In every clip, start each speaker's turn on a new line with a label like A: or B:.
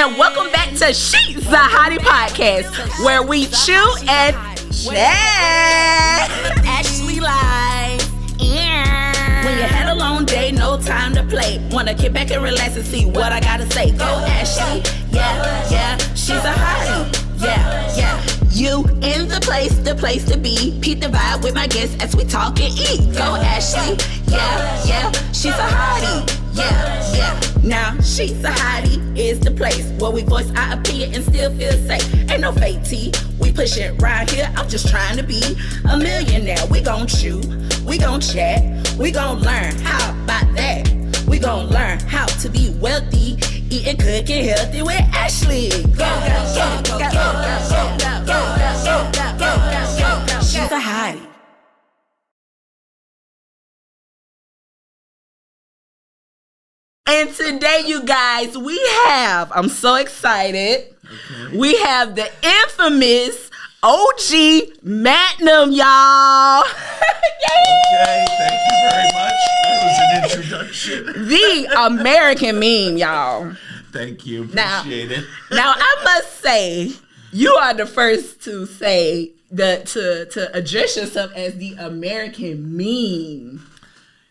A: and welcome back to She's a Hottie podcast, where we chew and chat. Ashley live. When you had a long day, no time to play. Wanna get back and relax and see what I gotta say. Go Ashley, yeah, she's a hottie. Yeah. You in the place to be. Peep the vibe with my guests as we talk and eat. Go Ashley, yeah, she's a hottie. Yeah. Now she's a hottie is the place where we voice our opinion and still feel safe. Ain't no fake tea, we push it right here. I'm just trying to be a millionaire. We gon' chew, we gon' chat, we gon' learn how about that. We gon' learn how to be wealthy, eating good and healthy with Ashley. Go. She's a hottie. And today, you guys, I'm so excited. Okay. We have the infamous OG Magnum, y'all.
B: Okay, thank you very much. That was an introduction.
A: The American meme, y'all.
B: Thank you. Appreciate it.
A: Now, I must say, you are the first to say that to address yourself as the American meme.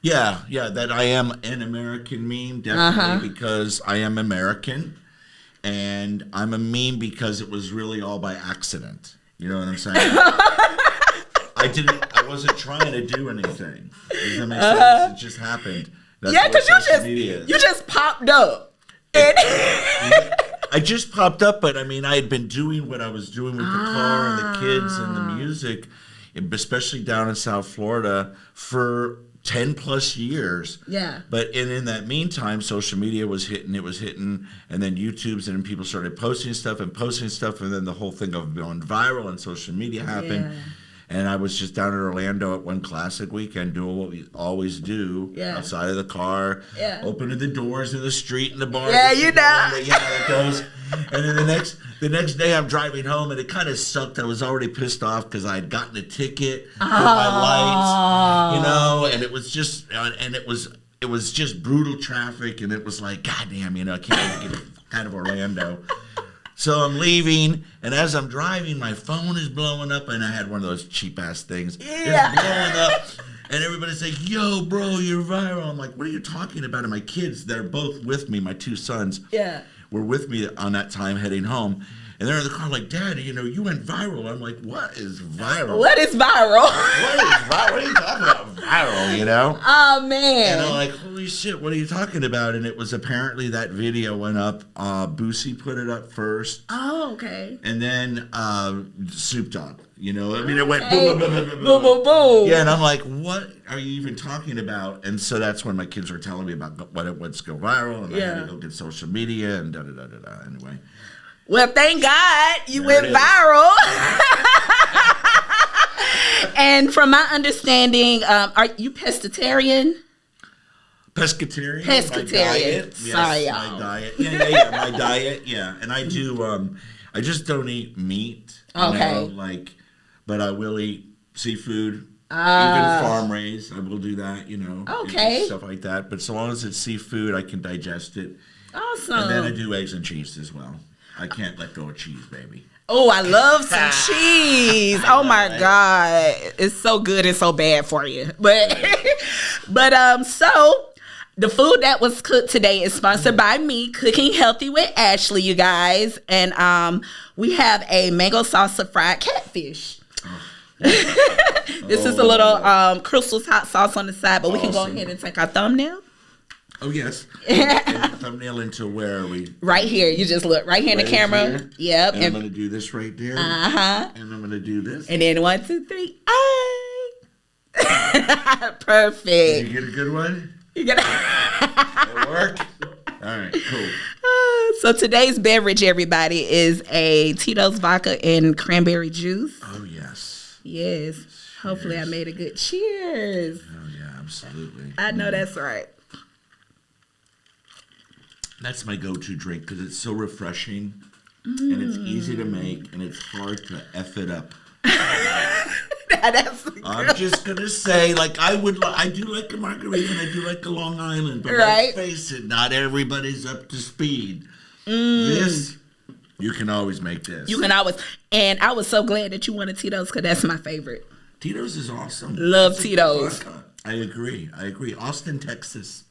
B: Yeah, that I am an American meme, definitely, because I am American, and I'm a meme because it was really all by accident. You know what I'm saying? I wasn't trying to do anything. Does that make sense? It just happened. That's
A: because you just popped up.
B: I just popped up, but I mean, I had been doing what I was doing with the car and the kids and the music, especially down in South Florida, for 10 plus years. Yeah. But in that meantime, social media was hitting, and then YouTube's, and then people started posting stuff, and then the whole thing of going viral and social media happened. Yeah. And I was just down in Orlando at one classic weekend doing what we always do outside of the car, opening the doors in the street in the bar.
A: Yeah, you know.
B: It goes. And then the next day I'm driving home, and it kind of sucked. I was already pissed off because I had gotten a ticket for my lights, and it was just brutal traffic, and it was like, goddamn, I can't even get out of Orlando. So I'm leaving, and as I'm driving, my phone is blowing up, and I had one of those cheap-ass things. Yeah. It's blowing up, and everybody's like, yo, bro, you're viral. I'm like, what are you talking about? And my kids, they're both with me, my two sons, were with me on that time heading home. And they're in the car like, Dad, you went viral. I'm like, what is viral?
A: What is viral?
B: What are you talking about? Viral,
A: Oh, man.
B: And I'm like, holy shit, what are you talking about? And it was apparently that video went up. Boosie put it up first.
A: Oh, okay.
B: And then Snoop Dogg. It went boom, boom, boom, boom,
A: boom, boom.
B: Yeah, and I'm like, what are you even talking about? And so that's when my kids were telling me about what's go viral. And I had to go get social media and da-da-da-da-da. Anyway.
A: Well, thank God you went viral. And from my understanding, are you pescatarian?
B: Pescatarian.
A: Pescatarian. Sorry,
B: y'all. My diet. Yeah, my diet. Yeah, and I do. I just don't eat meat.
A: Okay.
B: But I will eat seafood. Even farm raised, I will do that.
A: Okay.
B: Stuff like that. But so long as it's seafood, I can digest it.
A: Awesome.
B: And then I do eggs and cheese as well. I can't let go of cheese, baby.
A: Oh, I love some cheese. Oh my God. It's so good and so bad for you. But so the food that was cooked today is sponsored by me, Cooking Healthy with Ashley, you guys. And we have a mango salsa fried catfish. This is a little Crystal's hot sauce on the side, but we can go ahead and take our thumbnail.
B: Oh, yes. And thumbnail into where are we?
A: Right here. You just look right here in the camera.
B: Here.
A: Yep.
B: And I'm going to do this right there.
A: Uh-huh.
B: And I'm going to do this.
A: And then 1, 2, 3. Perfect.
B: Did you get a good one?
A: You get
B: It worked? All right, cool.
A: So today's beverage, everybody, is a Tito's vodka and cranberry juice.
B: Oh, yes.
A: Yes. Cheers. Hopefully I made a good cheers.
B: Oh, yeah, absolutely.
A: I know that's right.
B: That's my go-to drink because it's so refreshing and it's easy to make and it's hard to F it up. I'm just going to say, I do like a margarita and I do like a Long Island, but let's face it, not everybody's up to speed. This, you can always make this.
A: You can always. And I was so glad that you wanted Tito's because that's my favorite.
B: Tito's is awesome.
A: Love Tito's.
B: I agree. Austin, Texas.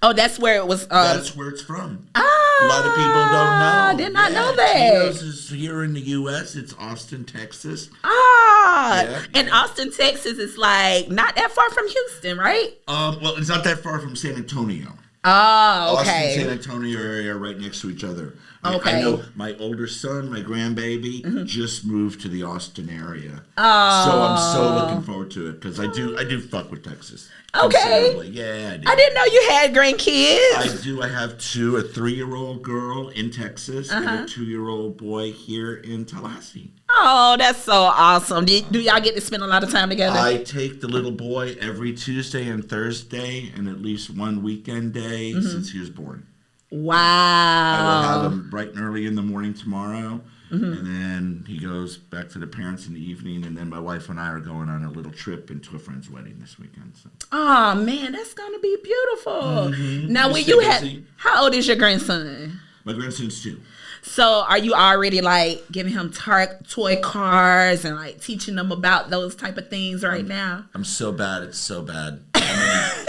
A: Oh, that's where it was.
B: That's where it's from. A lot of people don't know.
A: I did not know that.
B: Tito's is here in the U.S. It's Austin, Texas.
A: And Austin, Texas is like not that far from Houston, right?
B: Well, it's not that far from San Antonio.
A: Oh, okay.
B: Austin, San Antonio area are right next to each other.
A: Okay.
B: I know my older son, my grandbaby, just moved to the Austin area.
A: Oh.
B: So I'm so looking forward to it because I do fuck with Texas.
A: Okay.
B: Yeah, I do.
A: I didn't know you had grandkids.
B: I do. I have two, a 3-year-old girl in Texas and a 2-year-old boy here in Tallahassee.
A: Oh, that's so awesome. Do y'all get to spend a lot of time together?
B: I take the little boy every Tuesday and Thursday and at least one weekend day since he was born.
A: Wow.
B: I will have him bright and early in the morning tomorrow. And then he goes back to the parents in the evening. And then my wife and I are going on a little trip into a friend's wedding this weekend. So.
A: Oh, man, that's going to be beautiful. Now, when you had, how old is your grandson?
B: My grandson's 2.
A: So are you already like giving him toy cars and like teaching them about those type of things right now?
B: I'm so bad. It's so bad. I mean,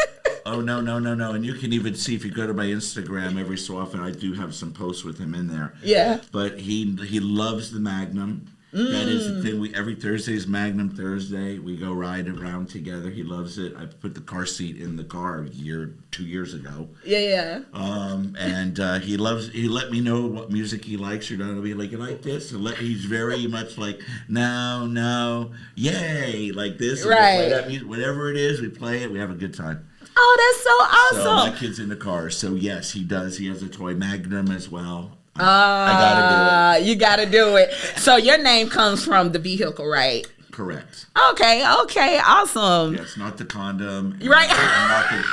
B: oh, no. And you can even see if you go to my Instagram every so often, I do have some posts with him in there.
A: Yeah.
B: But he loves the Magnum. That is the thing. Every Thursday is Magnum Thursday. We go ride around together. He loves it. I put the car seat in the car 2 years ago.
A: Yeah.
B: And he let me know what music he likes. You're gonna be like, you like this? He's very much like, no, yay, like this.
A: Right.
B: That music, whatever it is, we play it. We have a good time.
A: Oh, that's so awesome.
B: So my kid's in the car. So yes, he does. He has a toy Magnum as well. I gotta do it.
A: You gotta do it. So your name comes from the vehicle, right?
B: Correct.
A: Okay, awesome.
B: Yes, not the condom.
A: Right.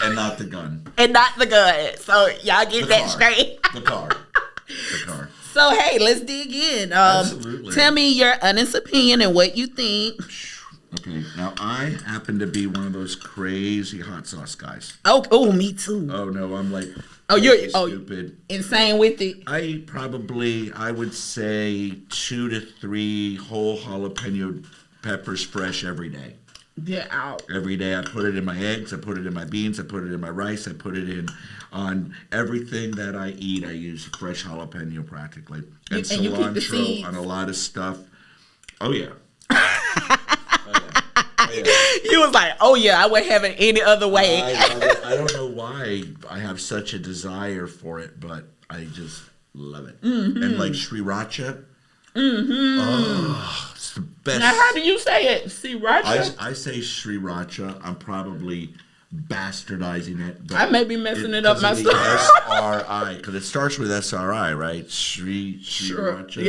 B: And not the gun.
A: And not the gun. So y'all get that straight.
B: The car.
A: So hey, let's dig in.
B: Absolutely.
A: Tell me your honest opinion and what you think.
B: Okay, now I happen to be one of those crazy hot sauce guys.
A: Oh, me too.
B: Oh no, I'm like,
A: you're
B: stupid.
A: Insane with it.
B: I would say 2 to 3 whole jalapeno peppers fresh every day.
A: Get out.
B: Every day I put it in my eggs, I put it in my beans, I put it in my rice, I put it in on everything that I eat. I use fresh jalapeno practically. And cilantro on a lot of stuff. Oh yeah.
A: You was like, oh yeah, I wouldn't have it any other way.
B: I don't know why I have such a desire for it, but I just love it. And like sriracha. Oh, it's the best.
A: Now, how do you say it? Sriracha?
B: I say sriracha. I'm probably bastardizing it. But
A: I may be messing it up myself.
B: SRI, because it starts with SRI, right? Sriracha.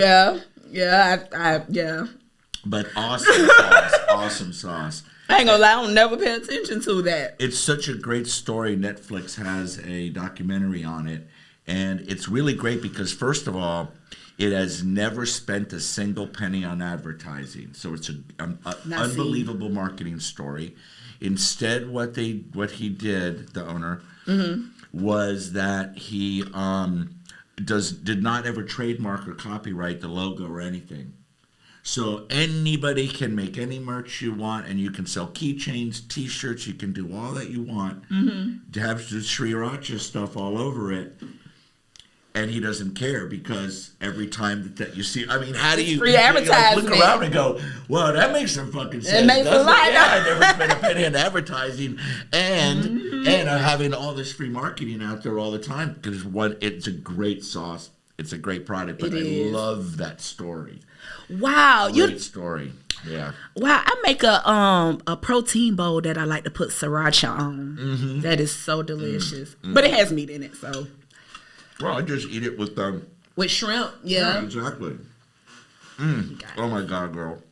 A: Yeah.
B: But awesome sauce.
A: I ain't gonna lie, I don't never pay attention to that.
B: It's such a great story. Netflix has a documentary on it, and it's really great because, first of all, it has never spent a single penny on advertising. So it's an unbelievable marketing story. Instead, what he did, the owner, was that he did not ever trademark or copyright the logo or anything. So anybody can make any merch you want, and you can sell keychains, T-shirts. You can do all that you want. To have the sriracha stuff all over it, and he doesn't care because every time that you see, I mean, how do you
A: free advertising?
B: Look around and go, "Well, that makes some fucking sense."
A: It makes a lot.
B: I never spent a penny on advertising, and having all this free marketing out there all the time because it's a great sauce. It's a great product, but I love that story.
A: Wow,
B: great story. Yeah.
A: Wow, I make a protein bowl that I like to put sriracha on. That is so delicious, but it has meat in it, so.
B: Well, I just eat it with
A: shrimp. Yeah,
B: exactly. Oh my God, girl.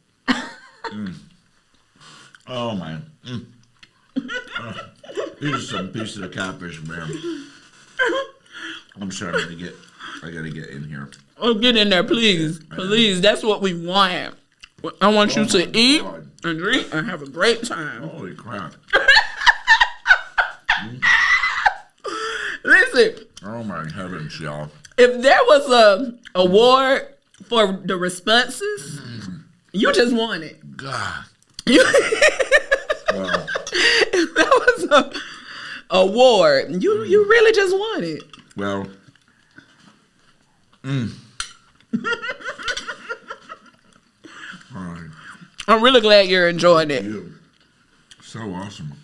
B: Oh man. These are some pieces of catfish, man. I'm sorry, I gotta get in here.
A: Oh, get in there, please. Please, that's what we want. I want you to eat and drink and have a great time.
B: Holy crap.
A: Listen,
B: Oh my heavens, y'all.
A: If there was a award for the responses, you just won it.
B: God.
A: Well. If there was a award, you really just won it.
B: Well. All right.
A: I'm really glad you're enjoying it.
B: So awesome.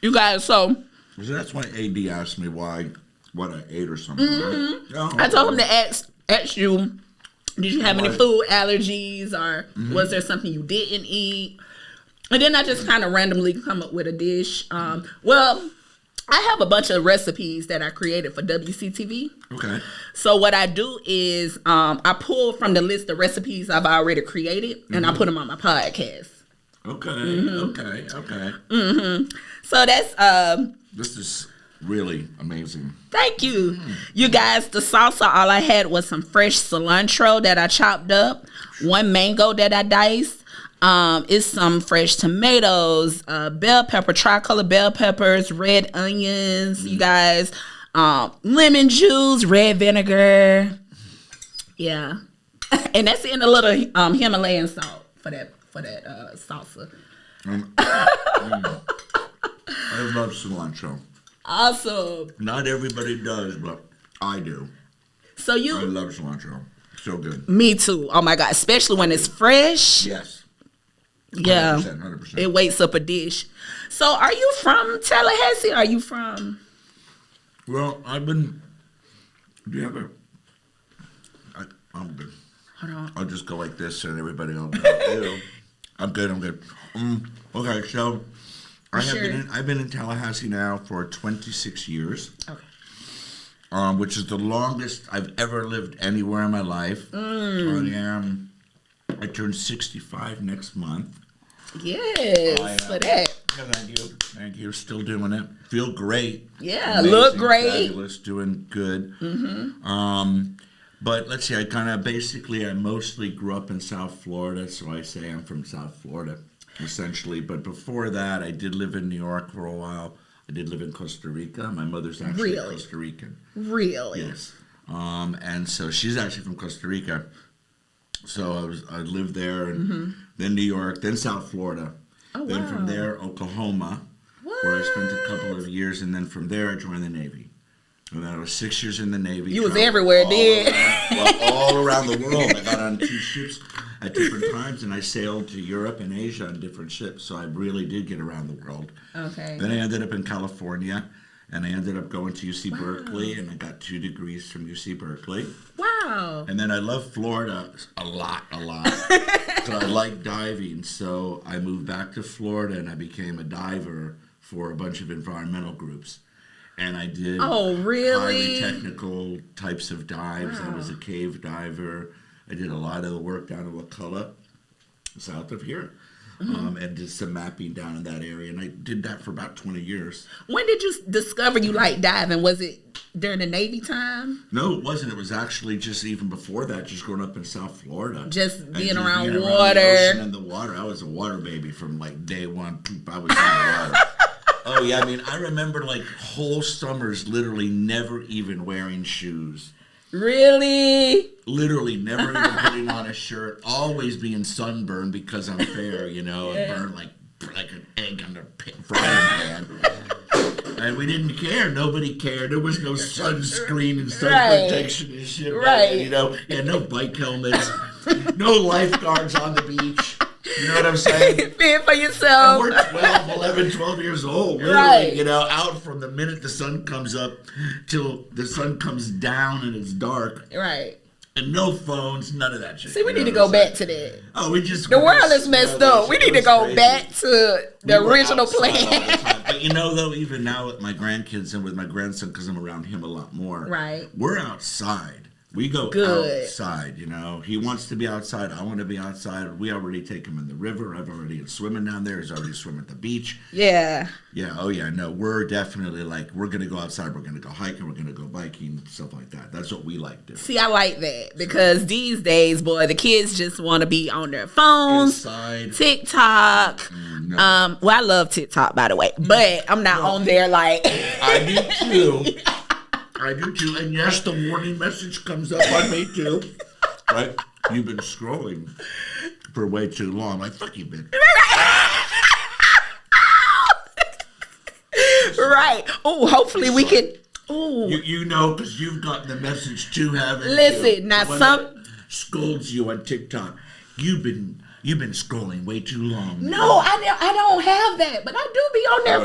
A: You guys, so
B: that's why AD asked me what I ate or something. Right? Oh,
A: I told him to ask you, did you have any food allergies or was there something you didn't eat? And then I just kind of randomly come up with a dish. Well, I have a bunch of recipes that I created for WCTV. Okay. So what I do is I pull from the list of recipes I've already created and I put them on my podcast.
B: Okay. Okay.
A: So that's
B: this is really amazing.
A: Thank you. You guys, the salsa, all I had was some fresh cilantro that I chopped up, one mango that I diced. It's some fresh tomatoes, bell pepper, tricolor bell peppers, red onions, you guys, lemon juice, red vinegar. Yeah. And that's in a little Himalayan salt for that salsa.
B: I love cilantro.
A: Awesome.
B: Not everybody does, but I do.
A: I
B: love cilantro. So good.
A: Me too. Oh my God. Especially when it's fresh.
B: Yes. 100%,
A: Yeah.
B: 100%.
A: It wakes up a dish. So are you from Tallahassee? Are you from?
B: Well, do you have I'm good.
A: Hold on.
B: I'll just go like this and everybody will go, I'm good. Okay, so I've been in Tallahassee now for 26 years. Okay. Which is the longest I've ever lived anywhere in my life. I turned 65 next month.
A: Yes, for that.
B: Thank you. Still doing it. Feel great.
A: Yeah, amazing, look great.
B: Fabulous, doing good. But let's see, I mostly grew up in South Florida, so I say I'm from South Florida, essentially. But before that, I did live in New York for a while. I did live in Costa Rica. My mother's actually Costa Rican.
A: Really?
B: Yes. And so she's actually from Costa Rica. So I lived there, and then New York, then South Florida. Oh, then from there, Oklahoma, where I spent a couple of years, and then from there, I joined the Navy. And then I was 6 years in the Navy.
A: You was everywhere, dude.
B: All around the world. I got on 2 ships at different times, and I sailed to Europe and Asia on different ships. So I really did get around the world. Okay. Then I ended up in California, and I ended up going to UC Berkeley, and I got 2 degrees from UC Berkeley. Wow. And then I love Florida a lot. So I like diving, so I moved back to Florida, and I became a diver for a bunch of environmental groups. And I did highly technical types of dives. Wow. I was a cave diver. I did a lot of the work down in Wakulla, south of here, and did some mapping down in that area. And I did that for about 20 years.
A: When did you discover you liked diving? Was it during the Navy time?
B: No, it wasn't. It was actually just even before that, just growing up in South Florida.
A: Just being around water.
B: The ocean and the water. I was a water baby from like day one. I was in the water. Oh, yeah. I mean, I remember like whole summers literally never even wearing shoes.
A: Really?
B: Literally never even putting on a shirt. Always being sunburned because I'm fair, I burn like an egg on the frying pan. And we didn't care. Nobody cared. There was no sunscreen and sun protection and shit. Right. No bike helmets. No lifeguards on the beach. You know what I'm saying?
A: Fend for yourself.
B: And we're 12 years old. Literally, out from the minute the sun comes up till the sun comes down and it's dark. Right. And no phones, none of that shit.
A: See, we need to go back to that.
B: Oh,
A: the world is messed up. We need to go back to the original plan.
B: But though, even now with my grandkids and with my grandson, because I'm around him a lot more. Right. We're outside. We go
A: Good.
B: outside, you know. He wants to be outside. I want to be outside. We already take him in the river. I've already been swimming down there. He's already swimming at the beach.
A: Yeah.
B: Yeah. Oh, yeah. No, we're definitely like, we're going to go outside. We're going to go hiking. We're going to go biking, stuff like that. That's what we like doing.
A: See, I like that because these days, boy, the kids just want to be on their phones.
B: Inside.
A: TikTok.
B: No.
A: Well, I love TikTok, by the way, but I'm not on there like.
B: I do too. I do too. And yes, the warning message comes up on me too. Right? You've been scrolling for way too long. Like, fuck you, bitch.
A: Right. Oh, hopefully we can. Oh.
B: You know, because you've gotten the message too, haven't you?
A: Listen, now
B: When
A: some.
B: that scolds you on TikTok. You've been scrolling way too long.
A: No, I don't have that, but I do be on there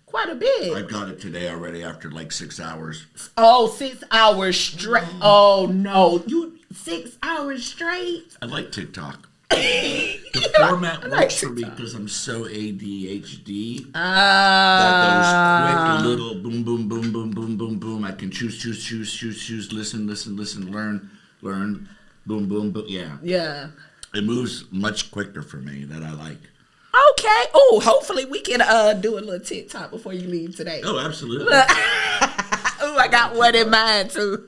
A: quite a bit.
B: I got it today already after like 6 hours.
A: Oh, 6 hours straight. Oh no, you 6 hours straight.
B: I like TikTok. The format works for me because I'm so ADHD. That those quick little boom, boom, boom, boom, boom, boom, boom. I can choose, listen, learn, boom, boom, boom. Yeah.
A: Yeah.
B: It moves much quicker for me that I like.
A: Okay. Oh, hopefully we can do a little TikTok before you leave today.
B: Oh, absolutely.
A: Oh, I got one in mind too.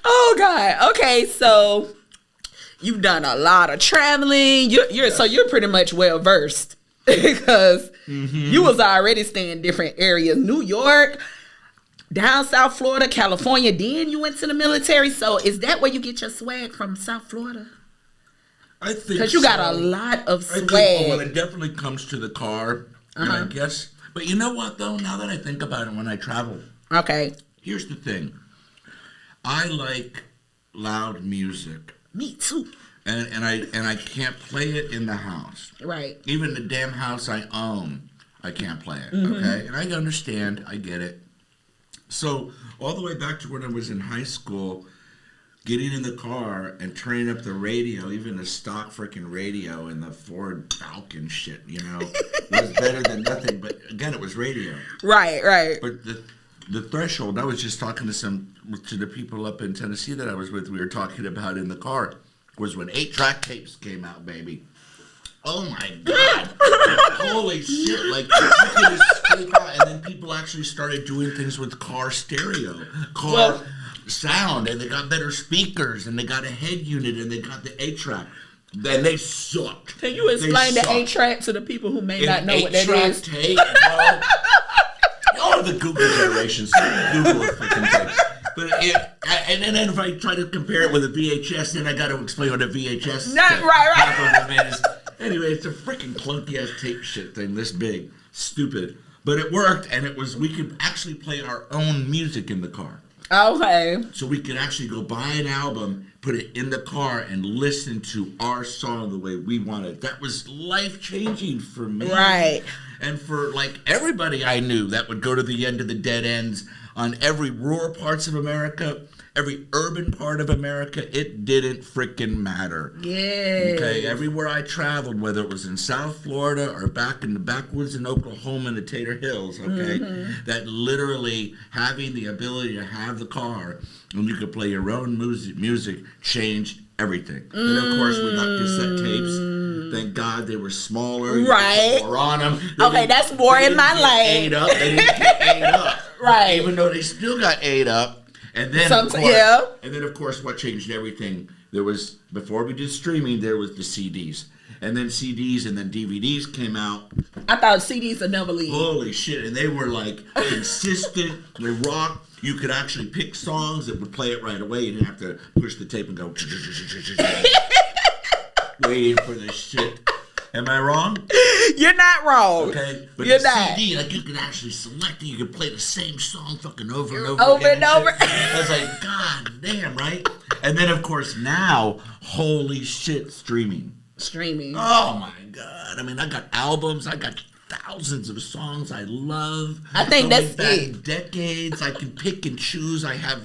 A: Oh God. Okay, so you've done a lot of traveling. You're pretty much well versed because you was already staying in different areas. New York, down South Florida, California. Then you went to the military. So is that where you get your swag from, South Florida?
B: I think
A: because you got a lot of swag.
B: Well, it definitely comes to the car, and I guess. But you know what, though? Now that I think about it, when I travel,
A: okay.
B: Here's the thing. I like loud music.
A: Me too.
B: And I can't play it in the house.
A: Right.
B: Even the damn house I own, I can't play it. Okay, and I understand. I get it. So all the way back to when I was in high school. Getting in the car and turning up the radio, even the stock freaking radio in the Ford Falcon shit, you know, was better than nothing. But again, it was radio.
A: Right.
B: But the threshold, I was just talking to the people up in Tennessee that I was with, we were talking about in the car, was when 8-track tapes came out, baby. Oh my God. Holy shit. Like, you could escape out. And then people actually started doing things with car stereo. Sound, and they got better speakers, and they got a head unit, and they got the 8-track. Then they sucked.
A: Can you explain the 8-track to the people who may not know what that is?
B: Tape, the Google generation. Google a freaking tape. But and then if I try to compare it with a VHS, then I got to explain what a VHS is.
A: Right.
B: Anyway, it's a freaking clunky ass tape shit thing, this big, stupid. But it worked, and we could actually play our own music in the car.
A: Okay.
B: So we could actually go buy an album, put it in the car, and listen to our song the way we wanted. That was life-changing for me.
A: Right.
B: And for, like, everybody I knew that would go to the end of the dead ends on every rural parts of America, every urban part of America, it didn't freaking matter.
A: Yeah.
B: Okay, everywhere I traveled, whether it was in South Florida or back in the backwoods in Oklahoma in the Tater Hills, okay, that literally having the ability to have the car and you could play your own music changed everything. Then, of course, we got cassette tapes. Thank God they were smaller.
A: Right.
B: More on them.
A: Okay, that's more in my lane.
B: They didn't get ate up.
A: Right.
B: Even though they still got ate up. And then, of course, what changed everything, there was, before we did streaming, there was the CDs. And then CDs and then DVDs came out.
A: I thought CDs would never leave.
B: Holy shit. And they were, like, consistent. They rocked. You could actually pick songs that would play it right away. You didn't have to push the tape and go, waiting for this shit. Am I wrong?
A: You're not wrong.
B: Okay, but
A: you're
B: the
A: not.
B: CD, like, you could actually select it. You could play the same song fucking over and over
A: Over
B: again.
A: and over.
B: I was like, God damn, right? And then, of course, now, holy shit, streaming. Oh, my God. I mean, I got albums. I got thousands of songs I love.
A: I think that's it.
B: Decades. I can pick and choose. I have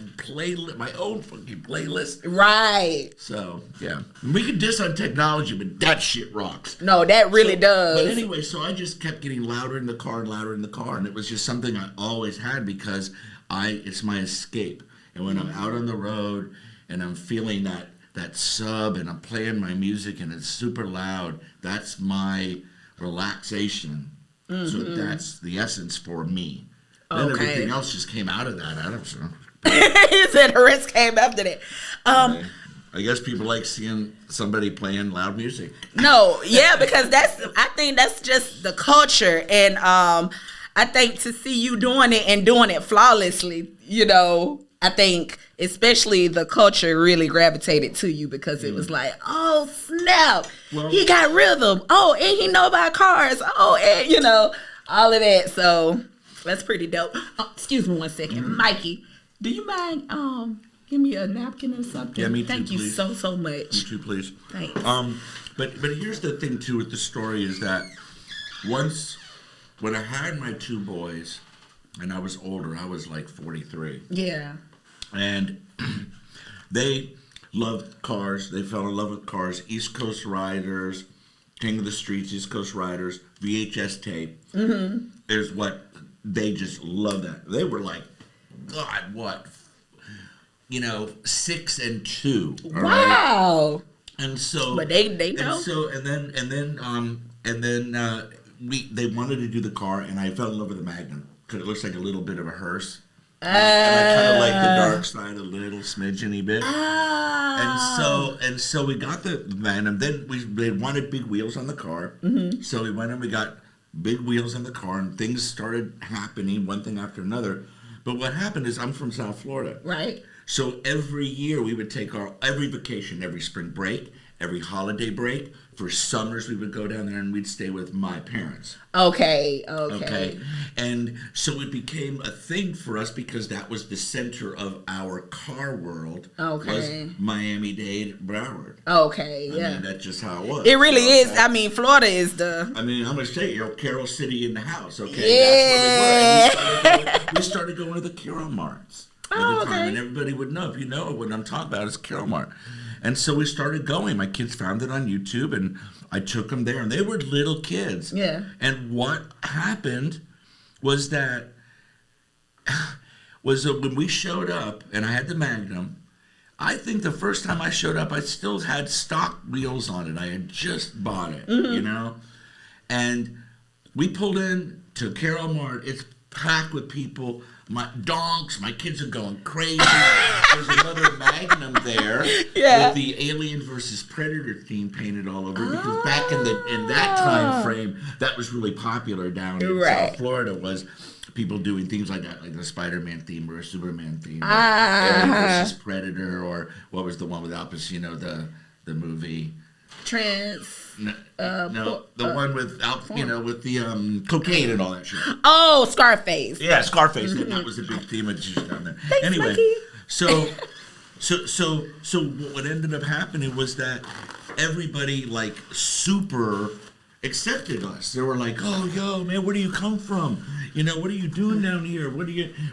B: my own fucking playlist.
A: Right.
B: So, yeah. We can diss on technology, but that shit rocks.
A: No, that really does.
B: But anyway, so I just kept getting louder in the car and louder in the car. And it was just something I always had because it's my escape. And when I'm out on the road and I'm feeling that sub and I'm playing my music and it's super loud, that's my relaxation. So that's the essence for me. Then everything else just came out of that. I don't know.
A: He said the rest came after that.
B: I guess people like seeing somebody playing loud music.
A: No, yeah, because I think that's just the culture. And I think to see you doing it and doing it flawlessly, I think especially the culture really gravitated to you because it was like, oh, snap. Well, he got rhythm. Oh, and he know about cars. Oh, and, all of that. So that's pretty dope. Excuse me one second. Mikey, do you mind give me a napkin or something?
B: Yeah, me too,
A: Thank you
B: please.
A: so much.
B: Me too, please.
A: Thanks.
B: But here's the thing, too, with the story is that once when I had my 2 boys and I was older, I was like 43.
A: Yeah.
B: And they loved cars. They fell in love with cars. East Coast Riders, King of the Streets, East Coast Riders, VHS tape is what they just loved that. They were like, God, what? 6 and 2.
A: Wow.
B: Right? And so,
A: but they know.
B: And so, and then they wanted to do the car, and I fell in love with the Magnum because it looks like a little bit of a hearse. And I kind of like the dark side a little smidgeny bit. And so we got the Magnum. Then they wanted big wheels on the car. So we went and we got big wheels on the car, and things started happening, one thing after another. But what happened is I'm from South Florida.
A: Right.
B: So every year we would take every vacation, every spring break, every holiday break. For summers, we would go down there and we'd stay with my parents. Okay. And so it became a thing for us because that was the center of our car world. Was Miami-Dade, Broward.
A: Okay, yeah.
B: I mean, that's just how it was.
A: It really is. I mean, Florida is the...
B: I mean, I'm going to say, Carol City in the house, okay? Yeah. That's where we were. And we started going to the Carol Marts. And everybody would know. If you know what I'm talking about, it's Carol Mart. And so we started going. My kids found it on YouTube, and I took them there. And they were little kids. Yeah. And what happened was that when we showed up, and I had the Magnum, I think the first time I showed up, I still had stock wheels on it. I had just bought it, And we pulled in to Carol Mart. It's packed with people. My kids are going crazy. There's another Magnum there with the Alien versus Predator theme painted all over because back in that time frame, that was really popular down in South Florida was people doing things like that, like the Spider-Man theme or a Superman theme, Alien versus Predator, or what was the one with Al Pacino, the movie the one with with the cocaine and all that shit.
A: Oh, Scarface.
B: Yeah, Scarface. That was a big theme of just down there.
A: Thanks,
B: anyway,
A: Mikey.
B: so what ended up happening was that everybody like super accepted us. They were like, "Oh, yo, man, where do you come from? What are you doing down here?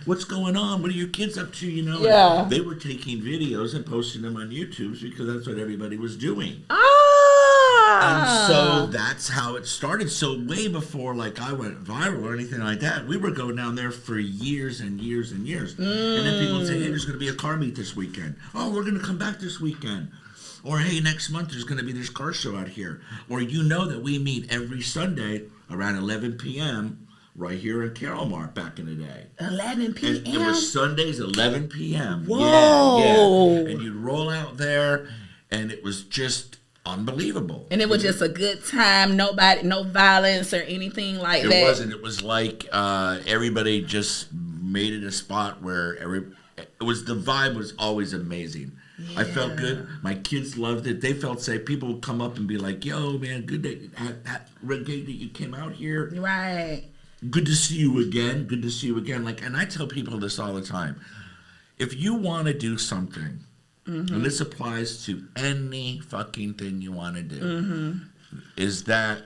B: What's going on? What are your kids up to?
A: Yeah.
B: And they were taking videos and posting them on YouTube because that's what everybody was doing. And so that's how it started. So way before like I went viral or anything like that, we were going down there for years and years and years. And then people would say, "Hey, there's going to be a car meet this weekend. Oh, we're going to come back this weekend." Or, "Hey, next month there's going to be this car show out here." Or that we meet every Sunday around 11 p.m. right here in Carol Mart back in the day.
A: 11 p.m.?
B: And it was Sundays, 11 p.m.
A: Whoa.
B: Yeah. And you'd roll out there, and it was just unbelievable.
A: And it was just a good time. No violence or anything like that.
B: It wasn't. It was like everybody just made it a spot where the vibe was always amazing. Yeah. I felt good. My kids loved it. They felt safe. People would come up and be like, "Yo, man, good day. Great that you came out here.
A: Right.
B: Good to see you again. Good to see you again." And I tell people this all the time. If you want to do something, and this applies to any fucking thing you want to do, is that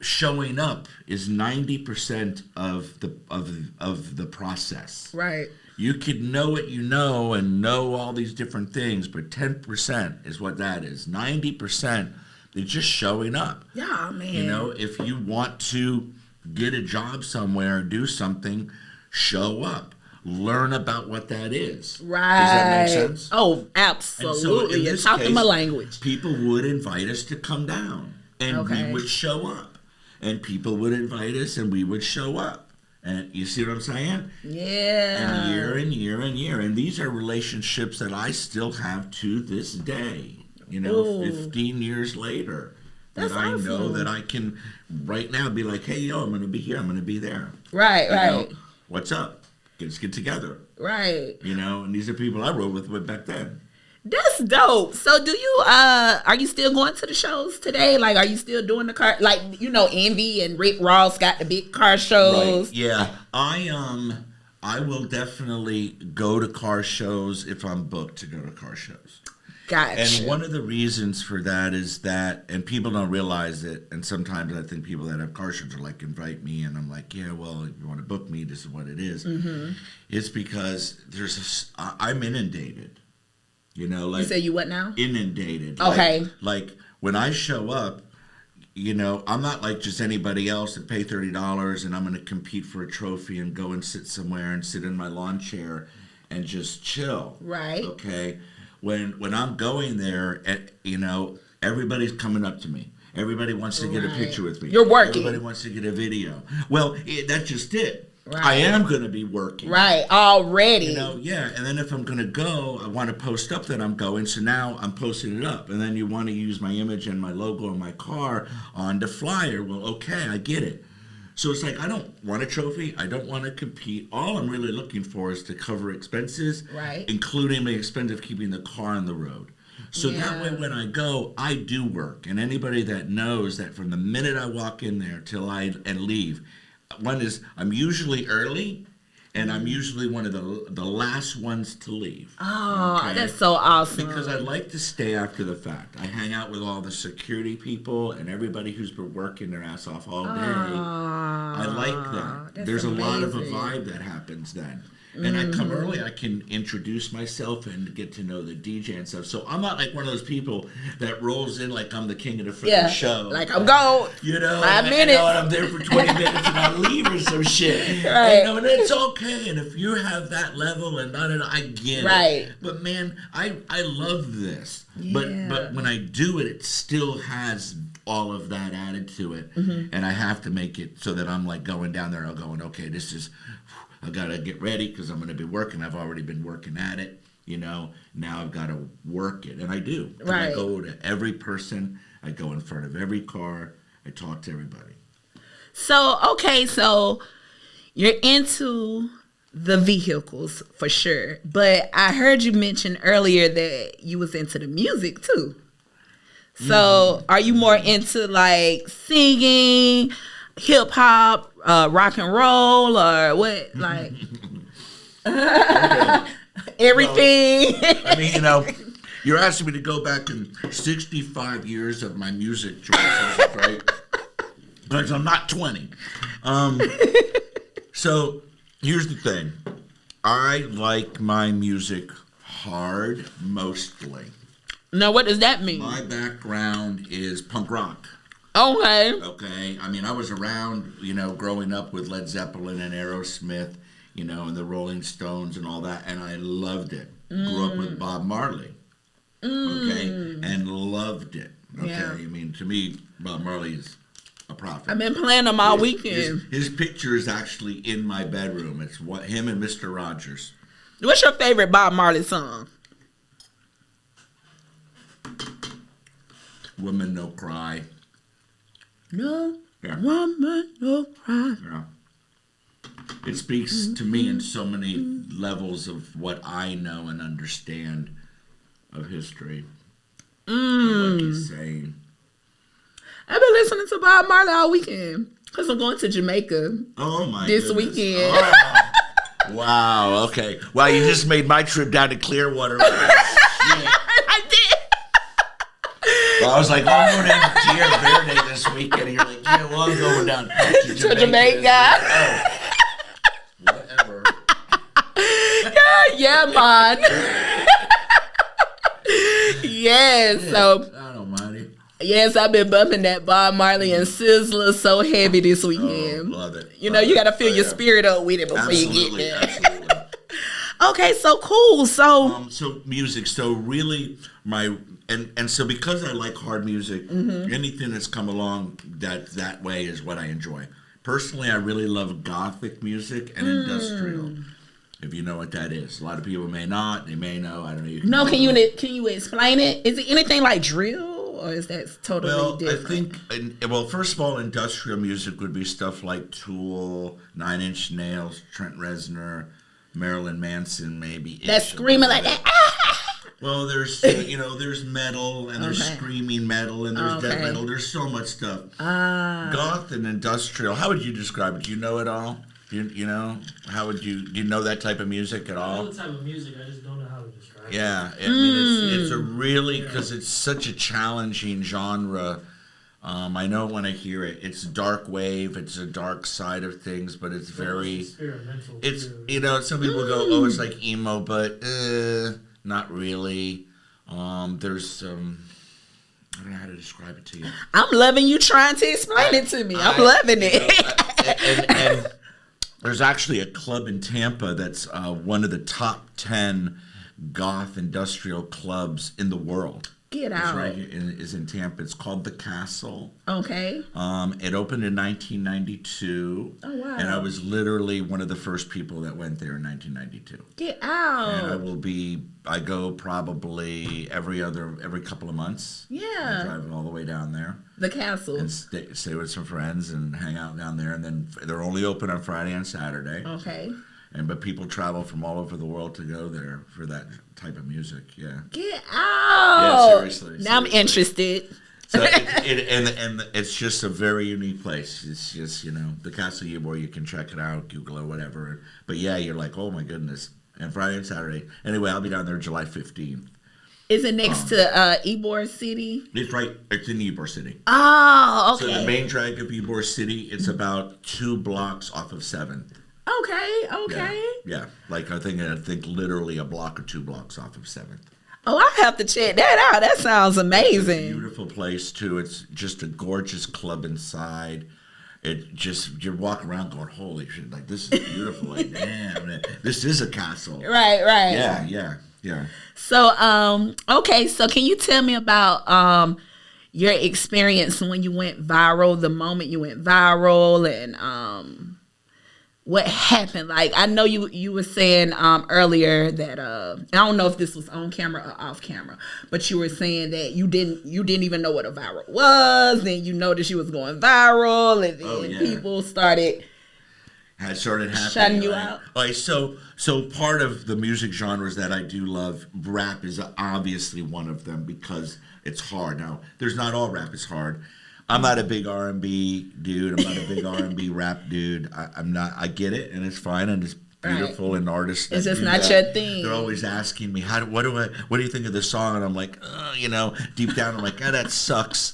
B: showing up is 90% of the process.
A: Right.
B: You could know what you know and know all these different things, but 10% is what that is. 90% is just showing up.
A: Yeah, man.
B: If you want to get a job somewhere or do something, show up. learn about what that is.
A: Right.
B: Does that make sense?
A: Oh, absolutely. You're talking my language.
B: People would invite us to come down, and we would show up. And people would invite us, and we would show up. And you see what I'm saying?
A: Yeah.
B: And year and year and year. And these are relationships that I still have to this day. 15 years later.
A: That's
B: that I
A: awesome.
B: know that I can right now be like, hey, yo, I'm going to be here. I'm going to be there.
A: Right, right.
B: What's up? Let's get together.
A: Right.
B: And these are people I rode with back then.
A: That's dope. So do you, are you still going to the shows today? Like, are you still doing the car, like, Envy and Rick Ross got the big car shows?
B: Right. Yeah. I will definitely go to car shows if I'm booked to go to car shows.
A: Gotcha.
B: And one of the reasons for that is that, and people don't realize it, and sometimes I think people that have car shows are like, invite me, and I'm like, yeah, well, if you want to book me, this is what it is. Mm-hmm. It's because I'm inundated. Like,
A: you say you what now?
B: Inundated.
A: Okay.
B: Like when I show up, I'm not like just anybody else that pay $30 and I'm going to compete for a trophy and go and sit somewhere and sit in my lawn chair and just chill.
A: Right.
B: Okay. When I'm going there, everybody's coming up to me. Everybody wants to get a picture with me.
A: You're working.
B: Everybody wants to get a video. Well, that's just it.
A: Right.
B: I am going to be working.
A: Right, already.
B: Yeah. And then if I'm going to go, I want to post up that I'm going. So now I'm posting it up. And then you want to use my image and my logo and my car on the flyer. Well, okay, I get it. So it's like, I don't want a trophy. I don't want to compete. All I'm really looking for is to cover expenses,
A: right,
B: including the expense of keeping the car on the road. So that way when I go, I do work. And anybody that knows that from the minute I walk in there till I leave, one is I'm usually early, and I'm usually one of the last ones to leave.
A: Oh, okay? That's so awesome.
B: Because I like to stay after the fact. I hang out with all the security people and everybody who's been working their ass off all day. I like that. There's amazing. A lot of a vibe that happens then. And I come early, I can introduce myself and get to know the DJ and stuff. So I'm not like one of those people that rolls in like I'm the king of the freaking show.
A: Like I'm going.
B: 5 minutes. And I'm there for 20 minutes and I leave or some shit.
A: Right.
B: And it's okay. And if you have that level and I get it. But man, I love this. Yeah. But when I do it, it still has all of that added to it. Mm-hmm. And I have to make it so that I'm like going down there and I'm going, okay, this is... I got to get ready because I'm going to be working. I've already been working at it, Now I've got to work it. And I do. Right. I go to every person. I go in front of every car. I talk to everybody. So
A: you're into the vehicles for sure. But I heard you mention earlier that you was into the music too. So are you more into like singing, hip hop, rock and roll, or what? Like everything.
B: Well, you're asking me to go back in 65 years of my music choices, right? Because I'm not 20. So here's the thing. I like my music hard mostly.
A: Now, what does that mean?
B: My background is punk rock.
A: Okay.
B: I was around, growing up with Led Zeppelin and Aerosmith, and the Rolling Stones and all that, and I loved it. Grew up with Bob Marley, and loved it. Yeah. To me, Bob Marley is a prophet.
A: I've been playing them all weekend.
B: His picture is actually in my bedroom. It's him and Mr. Rogers.
A: What's your favorite Bob Marley song?
B: Women No Cry.
A: No woman, no cry.
B: Yeah. It speaks to me in so many levels of what I know and understand of history. Of what he's saying.
A: I've been listening to Bob Marley all weekend because I'm going to Jamaica.
B: Oh my
A: this
B: goodness.
A: Weekend.
B: Oh. Wow. Okay. Wow. You just made my trip down to Clearwater.
A: I did.
B: Well, I was like, I'm going to Tierra Verde this weekend. And you're like, yeah, well, I'm going down to
A: Jamaica.
B: Oh. Whatever.
A: Yeah, man. Yes. So.
B: I don't mind it.
A: Yes, I've been bumping that Bob Marley and Sizzler so heavy this weekend.
B: Oh, love it.
A: You got to fill your spirit up with it before you get there.
B: Absolutely.
A: Okay, so cool. So
B: So music. So really, so because I like hard music, anything that's come along that way is what I enjoy. Personally, I really love gothic music and industrial. If you know what that is, a lot of people may not. They may know. I don't know.
A: No, can you explain it? Is it anything like drill, or is that totally different?
B: I think. First of all, industrial music would be stuff like Tool, 9 Inch Nails, Trent Reznor, Marilyn Manson, maybe.
A: That's screaming like that.
B: Well, there's there's metal and there's screaming metal and there's death metal. There's so much stuff. Goth and industrial. How would you describe it? Do you know it all? You know, how would you? Do you know that type of music at all?
C: I know the type of music. I just don't know how to describe it.
B: Yeah, I mean, it's a really, because it's such a challenging genre. I know when I hear it, it's dark wave. It's a dark side of things, but it's very
C: experimental.
B: It's some people go, oh, it's like emo, but not really. There's some. I don't know how to describe it to you.
A: I'm loving you trying to explain it to me. I'm loving it.
B: And there's actually a club in Tampa that's one of the top 10 goth industrial clubs in the world.
A: Get out.
B: Is in Tampa. It's called The Castle.
A: Okay.
B: It opened in 1992.
A: Oh, wow.
B: And I was literally one of the first people that went there in 1992.
A: Get out.
B: And I go probably every couple of months.
A: Yeah.
B: I drive all the way down there.
A: The Castle.
B: And stay with some friends and hang out down there. And then they're only open on Friday and Saturday.
A: Okay.
B: But people travel from all over the world to go there for that type of music. Yeah.
A: Get out.
B: Yeah, seriously.
A: Now I'm interested.
B: So it's just a very unique place. It's just, the Castle Ybor, you can check it out, Google it, whatever. But yeah, you're like, oh my goodness. And Friday and Saturday. Anyway, I'll be down there July 15th.
A: Is it next to Ybor City?
B: It's in Ybor City.
A: Oh, okay.
B: So the main drag of Ybor City, it's about 2 blocks off of 7th.
A: Okay.
B: Yeah. Like I think literally a block or 2 blocks off of 7th.
A: Oh, I have to check that out. That sounds amazing.
B: Beautiful place too. It's just a gorgeous club inside. You're walking around going, holy shit, like this is beautiful. Like, damn, this is a castle.
A: Right.
B: Yeah.
A: So, okay, so can you tell me about your experience when you went viral, the moment you went viral, and what happened? Like, I know you were saying earlier that I don't know if this was on camera or off camera, but you were saying that you didn't even know what a viral was. Then you noticed you was going viral, and then people started
B: happening,
A: shutting you out.
B: Like, so part of the music genres that I do love, rap is obviously one of them because it's hard. Now, there's not all rap is hard. I'm not a big R&B dude. I'm not a big R&B rap dude. I'm not. I get it, and it's fine, and it's beautiful, and artists.
A: It's just not your thing.
B: They're always asking me, what do you think of this song? And I'm like, deep down, I'm like, that sucks.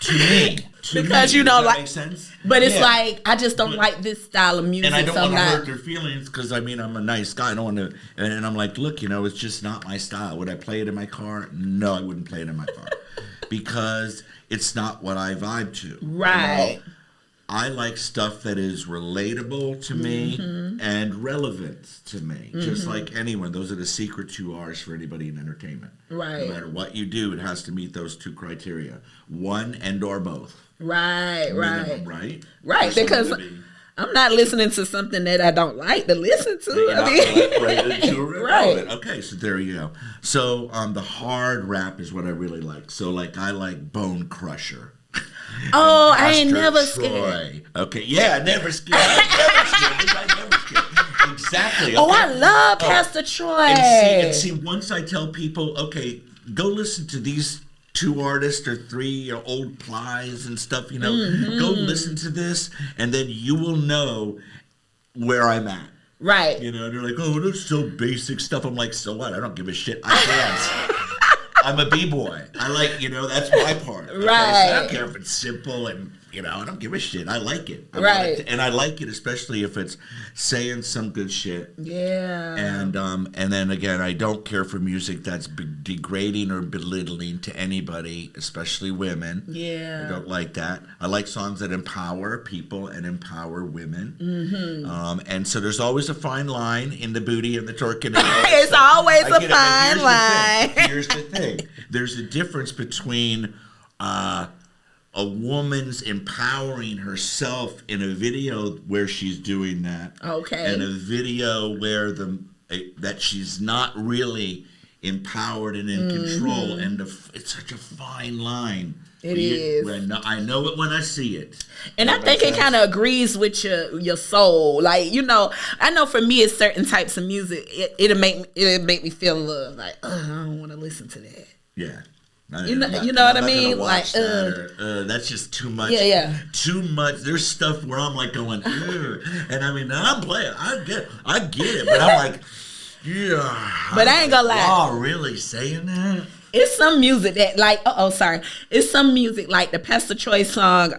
B: To me.
A: Because you don't like.
B: Make sense?
A: But it's like, I just don't like this style of music.
B: And I don't want to hurt their feelings because, I'm a nice guy. I don't want to. And I'm like, look, it's just not my style. Would I play it in my car? No, I wouldn't play it in my car. Because it's not what I vibe to.
A: Right.
B: I like stuff that is relatable to me and relevant to me. Just like anyone. Those are the secret 2 R's for anybody in entertainment.
A: Right.
B: No matter what you do, it has to meet those 2 criteria. One and or both.
A: Right.
B: Minimum, right?
A: Right, because I'm not listening to something that I don't like to listen to.
B: Right. Okay, so there you go. So the hard rap is what I really like. So like I like Bone Crusher.
A: Oh, I ain't never scared.
B: Okay, yeah, never scared. Never scared. Exactly. Okay.
A: Oh, I love Pastor Troy.
B: And see, once I tell people, okay, go listen to these 2 artists or 3 old plies and stuff, go listen to this, and then you will know where I'm at.
A: Right.
B: They're like, oh, that's so basic stuff. I'm like, so what? I don't give a shit. I dance. I'm a b-boy. I like, that's my part. Okay?
A: Right.
B: So I don't care if it's simple and, you know, I don't give a shit. I like it.
A: Right.
B: And I like it especially if it's saying some good shit.
A: Yeah.
B: And then again, I don't care for music that's degrading or belittling to anybody, especially women.
A: Yeah.
B: I don't like that. I like songs that empower people and empower women. Mm-hmm. And so there's always a fine line in the booty and the twerking.
A: It's always a fine line.
B: Here's the thing. There's a difference between a woman's empowering herself in a video where she's doing that, and a video where that she's not really empowered and in control, and it's such a fine line.
A: It is.
B: I know it when I see it.
A: And I think it kind of agrees with your soul. Like, you know, I know for me, it's certain types of music. It'll make me feel a little like, I don't want to listen to that.
B: Yeah.
A: You know what I mean? Like,
B: that's just too much.
A: Yeah.
B: Too much. There's stuff where I'm like going, ugh. And I mean, I'm playing. I get it, but I'm like, yeah.
A: But I ain't gonna lie.
B: Y'all really saying that?
A: It's some music that like, it's some music like the Pastor Troy song,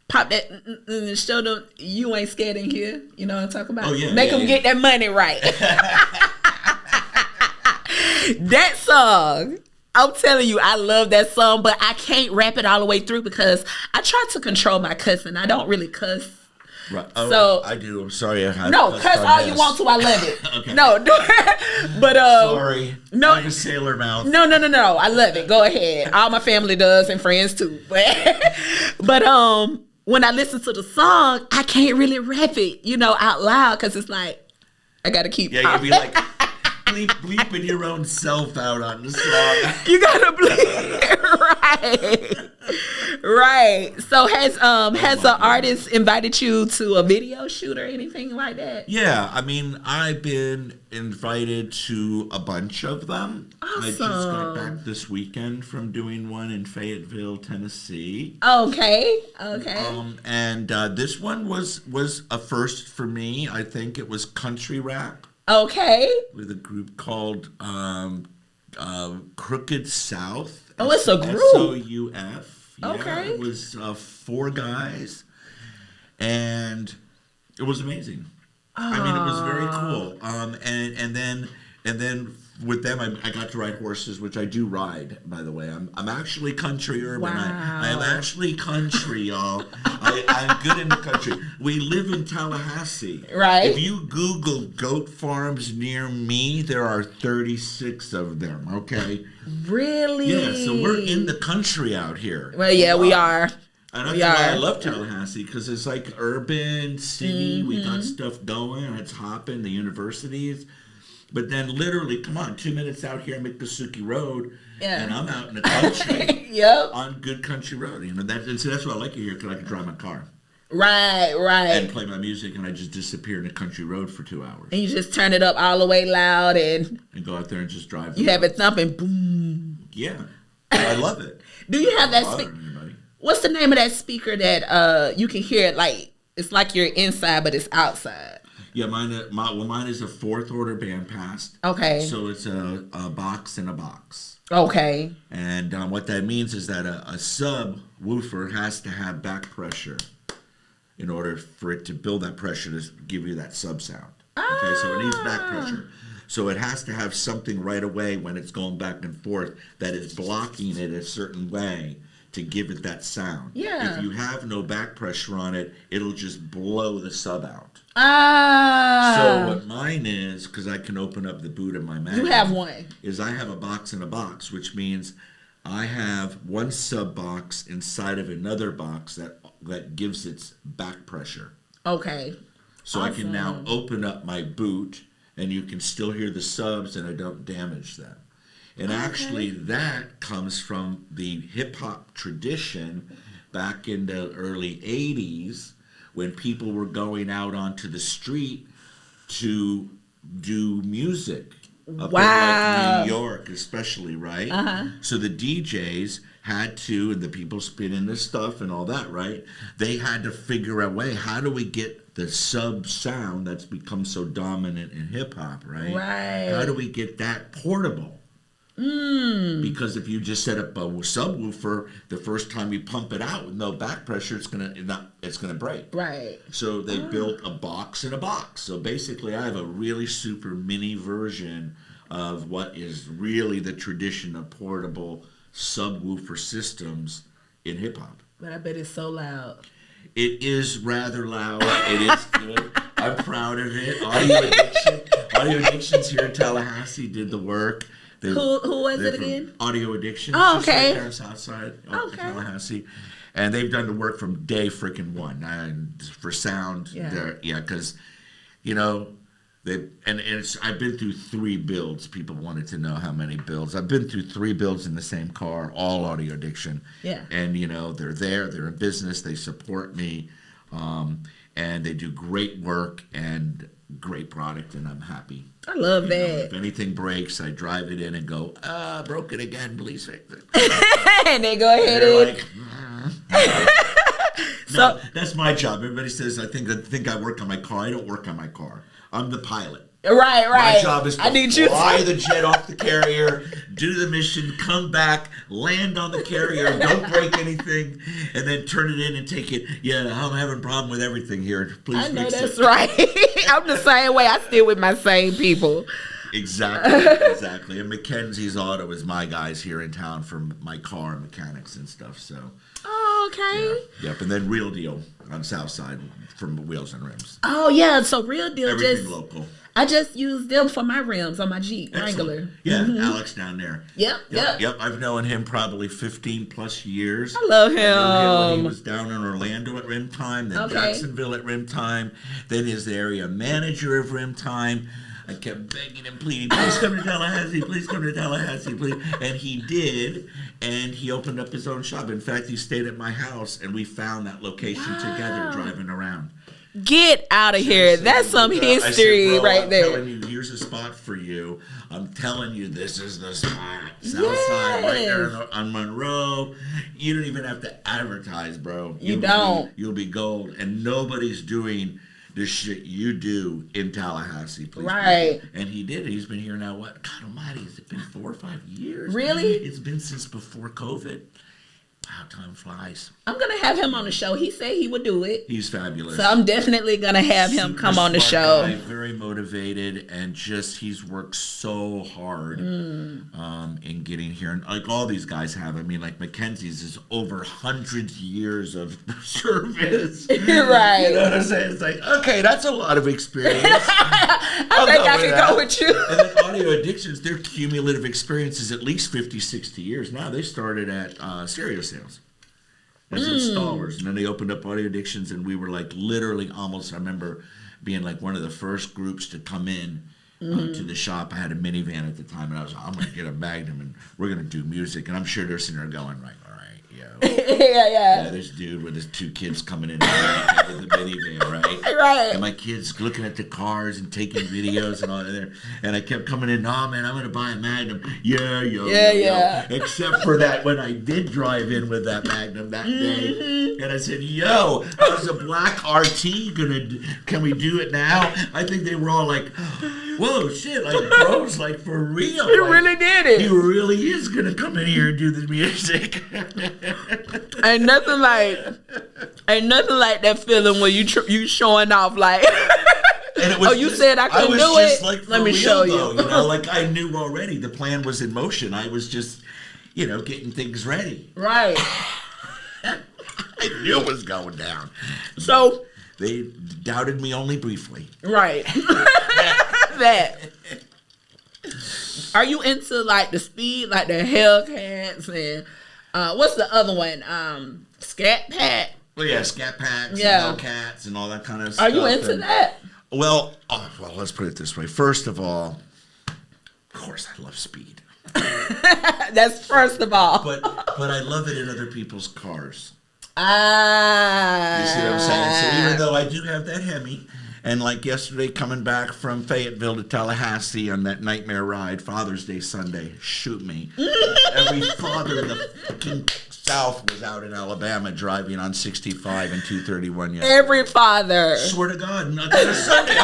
A: pop that, show them you ain't scared in here. You know what I'm talking about?
B: Oh, yeah.
A: Make them get that money right. That song, I'm telling you, I love that song, but I can't rap it all the way through because I try to control my cussing. I don't really cuss.
B: Right. Oh,
A: so
B: I do. Sorry.
A: No, cuss all you want to. I love it.
B: Okay.
A: No, but
B: sorry.
A: No,
B: like a sailor mouth.
A: No. I love it. Go ahead. All my family does and friends too. But when I listen to the song, I can't really rap it, you know, out loud because it's like I gotta keep.
B: Yeah, you'd be like bleeping your own self out on the song.
A: You gotta bleep, right. So has an artist invited you to a video shoot or anything like that?
B: Yeah, I mean, I've been invited to a bunch of them.
A: Awesome.
B: I just got back this weekend from doing one in Fayetteville, Tennessee.
A: Okay.
B: And this one was a first for me. I think it was country rap.
A: Okay. With
B: a group called Crooked South.
A: Oh, it's a group.
B: SOUF. Yeah,
A: okay.
B: It was 4 guys, and it was amazing. I mean, it was very cool. And then with them, I got to ride horses, which I do ride, by the way. I'm actually country urban.
A: Wow.
B: I am actually country, y'all. I'm good in the country. We live in Tallahassee.
A: Right.
B: If you Google goat farms near me, there are 36 of them, okay?
A: Really?
B: Yeah, so we're in the country out here.
A: Well, yeah, we are.
B: And that's why I love Tallahassee, because it's like urban city. Mm-hmm. We got stuff going. It's hopping, the universities. But then literally, come on, 2 minutes out here on Miccosukee Road, and I'm out in the country on good country road. You know, that's why I like it here, because I can drive my car.
A: Right.
B: And play my music, and I just disappear in a country road for 2 hours.
A: And you just turn it up all the way loud and
B: go out there and just drive.
A: You have it thumping, boom.
B: Yeah, I love it.
A: Do you have that speaker? What's the name of that speaker that you can hear it like it's like you're inside, but it's outside?
B: Yeah, mine is a 4th order bandpass.
A: Okay.
B: So it's a box in a box.
A: Okay.
B: And what that means is that a subwoofer has to have back pressure in order for it to build that pressure to give you that sub sound. Okay, so it needs back pressure. So it has to have something right away when it's going back and forth that is blocking it a certain way to give it that sound.
A: Yeah.
B: If you have no back pressure on it, it'll just blow the sub out. So what mine is, because I can open up the boot of my Magnum.
A: You have one.
B: Is I have a box in a box, which means I have one sub box inside of another box that gives its back pressure.
A: Okay.
B: So awesome. I can now open up my boot, and you can still hear the subs, and I don't damage them. And actually, that comes from the hip-hop tradition back in the early 80s when people were going out onto the street to do music. Up in like New York especially, right? Uh-huh. So the DJs had to, and the people spinning this stuff and all that, right? They had to figure out a way, how do we get the sub sound that's become so dominant in hip-hop, right?
A: Right.
B: How do we get that portable? Because if you just set up a subwoofer, the first time you pump it out with no back pressure, it's gonna break.
A: Right.
B: So they built a box in a box. So basically, I have a really super mini version of what is really the tradition of portable subwoofer systems in hip hop.
A: But I bet it's so loud.
B: It is rather loud. It is good. I'm proud of it. Audio Addictions here in Tallahassee did the work.
A: Who was it again?
B: Audio Addictions.
A: Oh, okay.
B: Right there, Southside,
A: Okay.
B: Tallahassee. And they've done the work from day freaking one. And for sound, because, I've been through 3 builds. People wanted to know how many builds. I've been through 3 builds in the same car, all Audio Addiction.
A: Yeah.
B: And, they're in business. They support me. And they do great work and great product, and I'm happy.
A: I love that.
B: If anything breaks, I drive it in and go, broke it again, please fix it.
A: And they go ahead and...
B: No, that's my job. Everybody says I think I work on my car. I don't work on my car. I'm the pilot.
A: Right.
B: My job is to fly the jet off the carrier, do the mission, come back, land on the carrier, don't break anything, and then turn it in and take it. Yeah, I'm having a problem with everything here. Please
A: I know
B: fix
A: that's
B: it.
A: right. I'm the same way. I still with my same people.
B: Exactly. And Mackenzie's Auto is my guys here in town for my car mechanics and stuff. So.
A: Oh, okay.
B: Yeah. Yep. And then Real Deal on Southside from Wheels and Rims.
A: Oh yeah. So Real Deal
B: Everything local.
A: I just use them for my rims on my Jeep Wrangler.
B: Yeah, Alex down there.
A: Yep.
B: I've known him probably 15 plus years.
A: I love him.
B: I knew him when he was down in Orlando at Rim Time, then Jacksonville at Rim Time, then his area manager of Rim Time. I kept begging and pleading, please come to Tallahassee, please come to Tallahassee, please. And he did, and he opened up his own shop. In fact, he stayed at my house, and we found that location together driving around.
A: Get out of here. That's some history right there.
B: I'm telling you, here's a spot for you. I'm telling you, this is the spot. Southside, right there on Monroe. You don't even have to advertise, bro. You'll be gold. And nobody's doing the shit you do in Tallahassee, please.
A: Right.
B: And he did. He's been here now, what? God almighty, has it been 4 or 5 years?
A: Really?
B: It's been since before COVID. Wow, time flies.
A: I'm going to have him on the show. He said he would do it.
B: He's fabulous.
A: So I'm definitely going to have him come on the show.
B: Guy, very motivated, and he's worked so hard in getting here. And like all these guys have. I mean, like Mackenzie's is over hundreds of years of service.
A: Right.
B: You know what I'm saying? It's like, okay, that's a lot of experience.
A: I think I can go with you.
B: And then Audio Addictions, their cumulative experience is at least 50, 60 years. Now they started at stereo sales as installers, and then they opened up Audio Addictions, and we were like literally almost, I remember being like one of the first groups to come in to the shop. I had a minivan at the time, and I was like, I'm going to get a Magnum, and we're going to do music. And I'm sure they're sitting there going, right, all right, yo.
A: Yeah,
B: this dude with his 2 kids coming in with the minivan, right?
A: Right.
B: And my kids looking at the cars and taking videos and all that there. And I kept coming in, nah, man, I'm going to buy a Magnum. Yeah. Except for that when I did drive in with that Magnum that day. And I said, yo, how's a black RT can we do it now? I think they were all like, whoa, shit, like, bro's like, for real.
A: He really did it.
B: He really is going to come in here and do the music.
A: Ain't nothing like that feeling when you showing off like.
B: And it was
A: you said I couldn't do it.
B: Like,
A: let me
B: real,
A: show
B: though,
A: you.
B: Like I knew already. The plan was in motion. I was just, getting things ready.
A: Right.
B: I knew it was going down.
A: So
B: they doubted me only briefly.
A: Right. That. Are you into like the speed, like the Hellcats and what's the other one? Scat Pack.
B: Well, yeah, Scat Packs, and Hellcats, and all that kind of stuff.
A: Are you into that?
B: Well, let's put it this way. First of all, of course, I love speed.
A: That's first of all.
B: But I love it in other people's cars.
A: You
B: see what I'm saying? So even though I do have that Hemi, and like yesterday coming back from Fayetteville to Tallahassee on that nightmare ride, Father's Day Sunday, shoot me. Every father in the fucking South was out in Alabama driving on 65 and 231 yesterday.
A: Every father.
B: Swear to God, not that Sunday.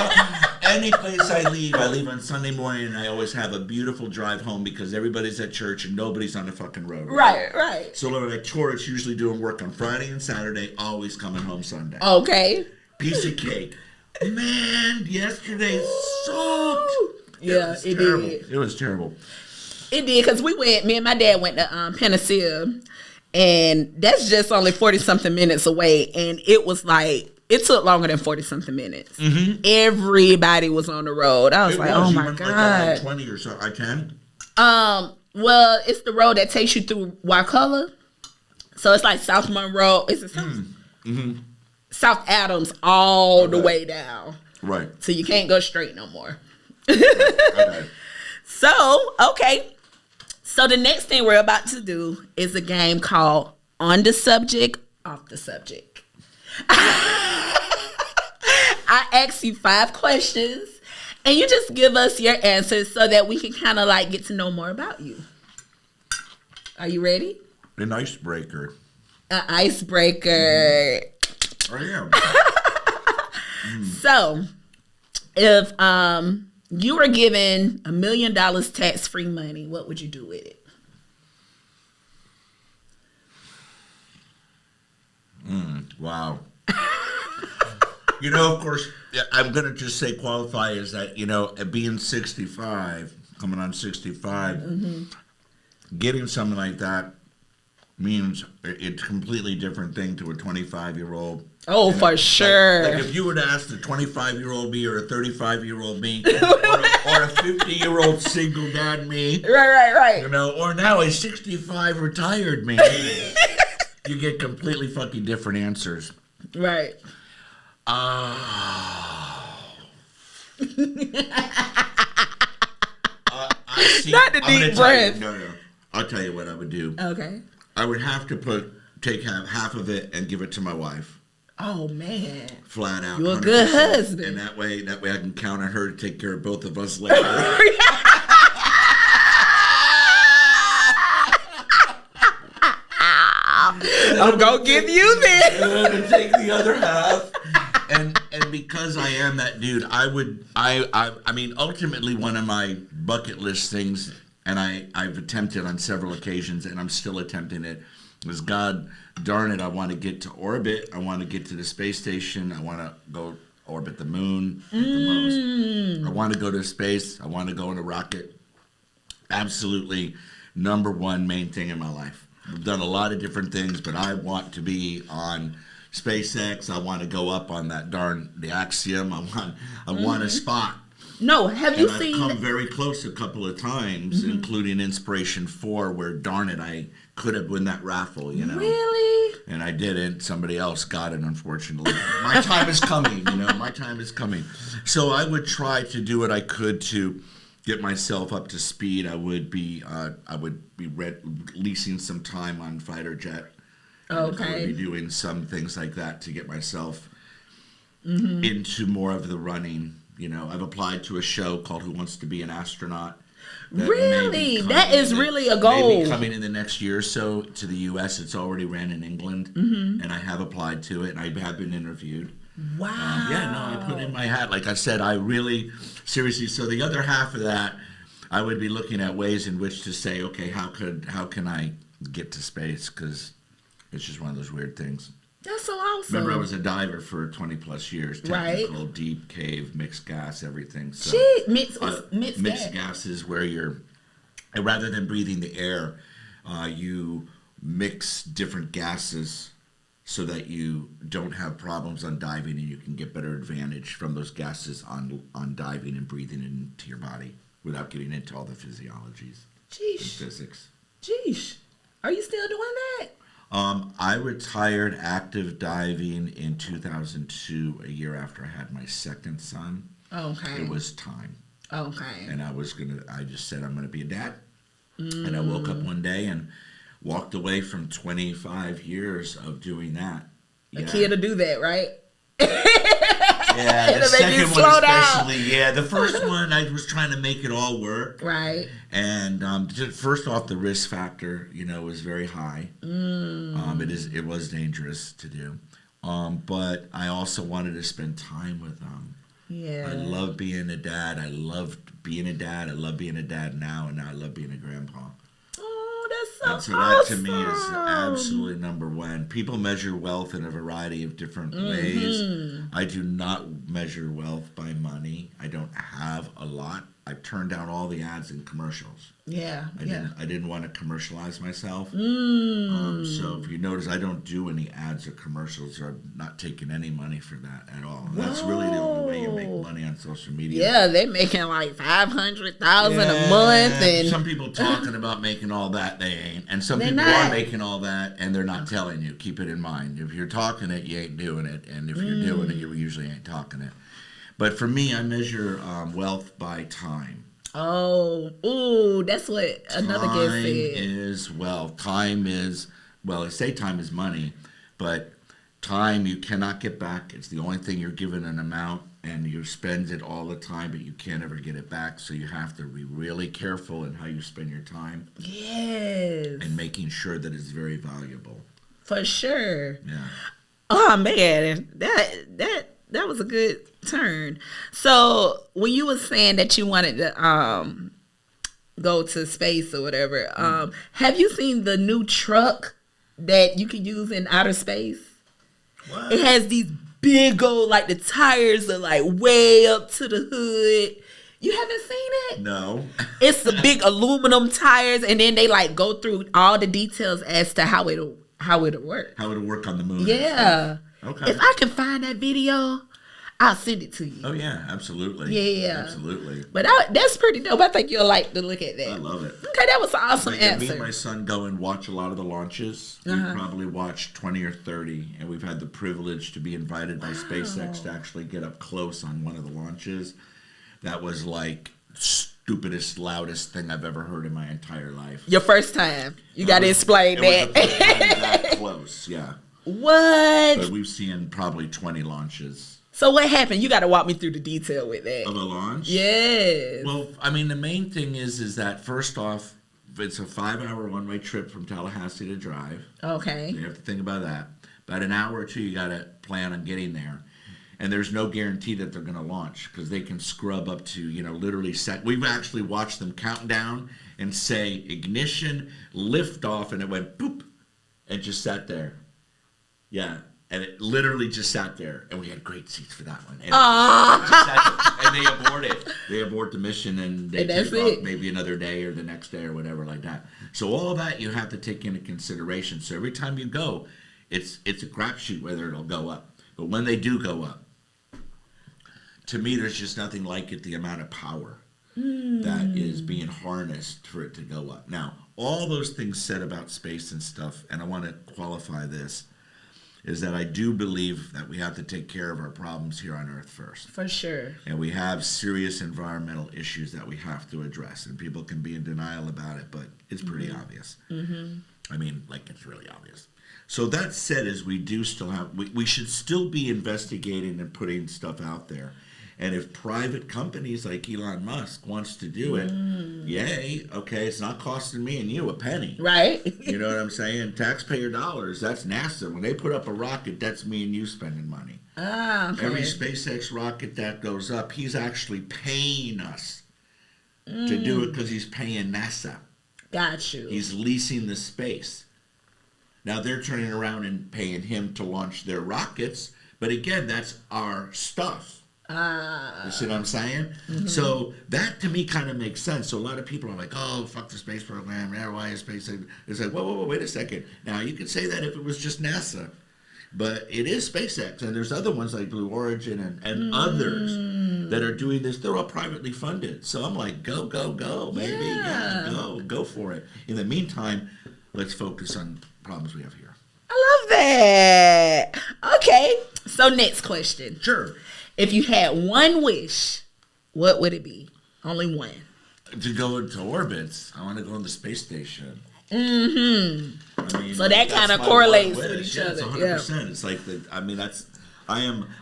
B: any place I leave on Sunday morning, and I always have a beautiful drive home because everybody's at church and nobody's on the fucking road.
A: Right.
B: So when I tour, it's usually doing work on Friday and Saturday, always coming home Sunday.
A: Okay.
B: Piece of cake. Man, yesterday sucked.
A: Yeah, it did.
B: It was terrible.
A: It did, because me and my dad went to Panacea, and that's just only 40-something minutes away, and it was like, it took longer than 40-something minutes. Mm-hmm. Everybody was on the road. I was oh my God.
B: Like 20 or so, I can.
A: Well, it's the road that takes you through Wakulla. So it's like South Monroe. Is it South? Mm-hmm. South Adams all the way down.
B: Right.
A: So you can't go straight no more.
B: Okay.
A: So, okay. So the next thing we're about to do is a game called On the Subject, Off the Subject. I ask you 5 questions, and you just give us your answers so that we can kind of like get to know more about you. Are you ready?
B: An icebreaker.
A: An icebreaker.
B: I am.
A: So, if you were given $1 million tax-free money, what would you do with it?
B: Wow. Of course, I'm going to just say qualify as that, being 65, coming on 65, getting something like that means it's a completely different thing to a 25-year-old.
A: Oh, for sure.
B: Like if you were to ask the 25-year-old me or a 35-year-old me or a 50-year-old single dad me.
A: Right.
B: Or now a 65 retired me. You get completely fucking different answers.
A: Right. Not the deep breath.
B: No. I'll tell you what I would do.
A: Okay.
B: I would have to take half of it and give it to my wife.
A: Oh man.
B: Flat out.
A: You're a good husband.
B: And that way I can count on her to take care of both of us later.
A: I'm gonna give you this.
B: To take the other half. And because I am that dude, I mean, ultimately one of my bucket list things, and I've attempted on several occasions, and I'm still attempting it, is God darn it, I want to get to orbit. I want to get to the space station. I want to go orbit the moon at the most. I want to go to space. I want to go in a rocket. Absolutely number one main thing in my life. I've done a lot of different things, but I want to be on SpaceX. I want to go up on the Axiom. I want a spot.
A: No, have you
B: I've come very close a couple of times, including Inspiration 4, where darn it, I could have won that raffle,
A: Really?
B: And I didn't. Somebody else got it, unfortunately. My time is coming, My time is coming. So I would try to do what I could to get myself up to speed. I would be leasing some time on fighter jet.
A: Okay.
B: I would be doing some things like that to get myself into more of the running. I've applied to a show called Who Wants to Be an Astronaut.
A: Really? That is really a goal.
B: Maybe coming in the next year or so to the U.S. It's already ran in England, and I have applied to it, and I have been interviewed.
A: Wow.
B: I put in my hat. Like I said, I really, seriously, so the other half of that, I would be looking at ways in which to say, okay, how can I get to space? Because it's just one of those weird things.
A: That's so awesome.
B: Remember, I was a diver for 20 plus years. Technical, deep, cave, mixed gas, everything. So,
A: mixed
B: gas is where you're, rather than breathing the air, you mix different gases so that you don't have problems on diving, and you can get better advantage from those gases on diving and breathing into your body without getting into all the physiologies and physics.
A: Jeez. Are you still doing that?
B: I retired active diving in 2002, a year after I had my second son.
A: Okay.
B: It was time.
A: Okay.
B: And I just said, I'm going to be a dad. And I woke up one day and walked away from 25 years of doing that.
A: A kid to do that, right?
B: Yeah, the second one especially. Yeah, the first one, I was trying to make it all work.
A: Right.
B: And first off, the risk factor, was very high. It was dangerous to do. But I also wanted to spend time with
A: Yeah.
B: I love being a dad. I loved being a dad. I love being a dad now, and now I love being a grandpa.
A: Oh, that's so
B: And so
A: awesome.
B: that to me is absolutely number one. People measure wealth in a variety of different ways. I do not measure wealth by money. I don't have a lot. I turned down all the ads and commercials.
A: Yeah.
B: I didn't want to commercialize myself. So if you notice, I don't do any ads or commercials, or I'm not taking any money for that at all. And that's really the only way you make money on social media.
A: Yeah, they're making like $500,000 a month, and
B: some people talking about making all that, they ain't. And some
A: They're
B: people
A: not.
B: are making all that, and they're not telling you. Keep it in mind. If you're talking it, you ain't doing it, and if you're doing it, you usually ain't talking it. But for me, I measure wealth by time.
A: oh, ooh, that's what another guest
B: Time
A: said.
B: is wealth. Time is, well, I say time is money, but time you cannot get back. It's the only thing you're given an amount, and you spend it all the time, but you can't ever get it back. So you have to be really careful in how you spend your time
A: Yes,
B: and making sure that it's very valuable.
A: for sure.
B: Yeah.
A: Oh man, that was a good turn. So when you were saying that you wanted to go to space or whatever, have you seen the new truck that you can use in outer space?
B: What?
A: It has these big old, like the tires are like way up to the hood. You haven't seen it?
B: No.
A: It's the big aluminum tires, and then they like go through all the details as to how it'll work.
B: How it'll work on the moon.
A: Yeah.
B: Okay.
A: If I can find that video, I'll send it to you.
B: Oh, yeah, absolutely.
A: Yeah.
B: Absolutely.
A: But that's pretty dope. I think you'll like to look at that.
B: I love it.
A: Okay, that was an awesome
B: Me and
A: answer.
B: my son go and watch a lot of the launches. We probably watched 20 or 30, and we've had the privilege to be invited by SpaceX to actually get up close on one of the launches. That was like stupidest, loudest thing I've ever heard in my entire life.
A: Your first time. You got to explain
B: It was the first time
A: that.
B: that close, yeah.
A: What?
B: But we've seen probably 20 launches.
A: So what happened? You got to walk me through the detail with that.
B: Of a launch?
A: Yes.
B: Well, I mean, the main thing is that first off, it's a 5-hour one-way trip from Tallahassee to drive.
A: Okay.
B: You have to think about that. About an hour or two, you got to plan on getting there. And there's no guarantee that they're going to launch because they can scrub up to, literally set. We've actually watched them count down and say ignition, lift off, and it went boop and just sat there. Yeah. And it literally just sat there. And we had great seats for that one. And, and they abort it. They abort the mission and they take off maybe another day or the next day or whatever like that. So all of that you have to take into consideration. So every time you go, it's a crapshoot whether it'll go up. But when they do go up, to me, there's just nothing like it, the amount of power that is being harnessed for it to go up. Now, all those things said about space and stuff, and I want to qualify this, is that I do believe that we have to take care of our problems here on Earth first.
A: For sure.
B: And we have serious environmental issues that we have to address, and people can be in denial about it, but it's pretty obvious. I mean, like, it's really obvious. So that said, is we do still have, we should still be investigating and putting stuff out there. And if private companies like Elon Musk wants to do it, yay, okay, it's not costing me and you a penny.
A: Right.
B: You know what I'm saying? Taxpayer dollars, that's NASA. When they put up a rocket, that's me and you spending money.
A: Okay.
B: Every SpaceX rocket that goes up, he's actually paying us to do it because he's paying NASA.
A: Got you.
B: He's leasing the space. Now they're turning around and paying him to launch their rockets, but again, that's our stuff. You see what I'm saying? So that to me kind of makes sense. So a lot of people are like, oh, fuck the space program. Yeah, why is space? It's like, whoa, wait a second. Now you could say that if it was just NASA, but it is SpaceX, and there's other ones like Blue Origin and others that are doing this. They're all privately funded. So I'm like, go, baby. Yeah, go for it. In the meantime, let's focus on problems we have here.
A: I love that. Okay. So next question.
B: Sure.
A: If you had one wish, what would it be? Only one.
B: To go into orbits, I want to go on the space station. I mean,
A: So that
B: that's
A: kind of
B: my
A: correlates
B: one
A: with
B: wish.
A: each
B: Yeah,
A: other.
B: it's 100%. It's like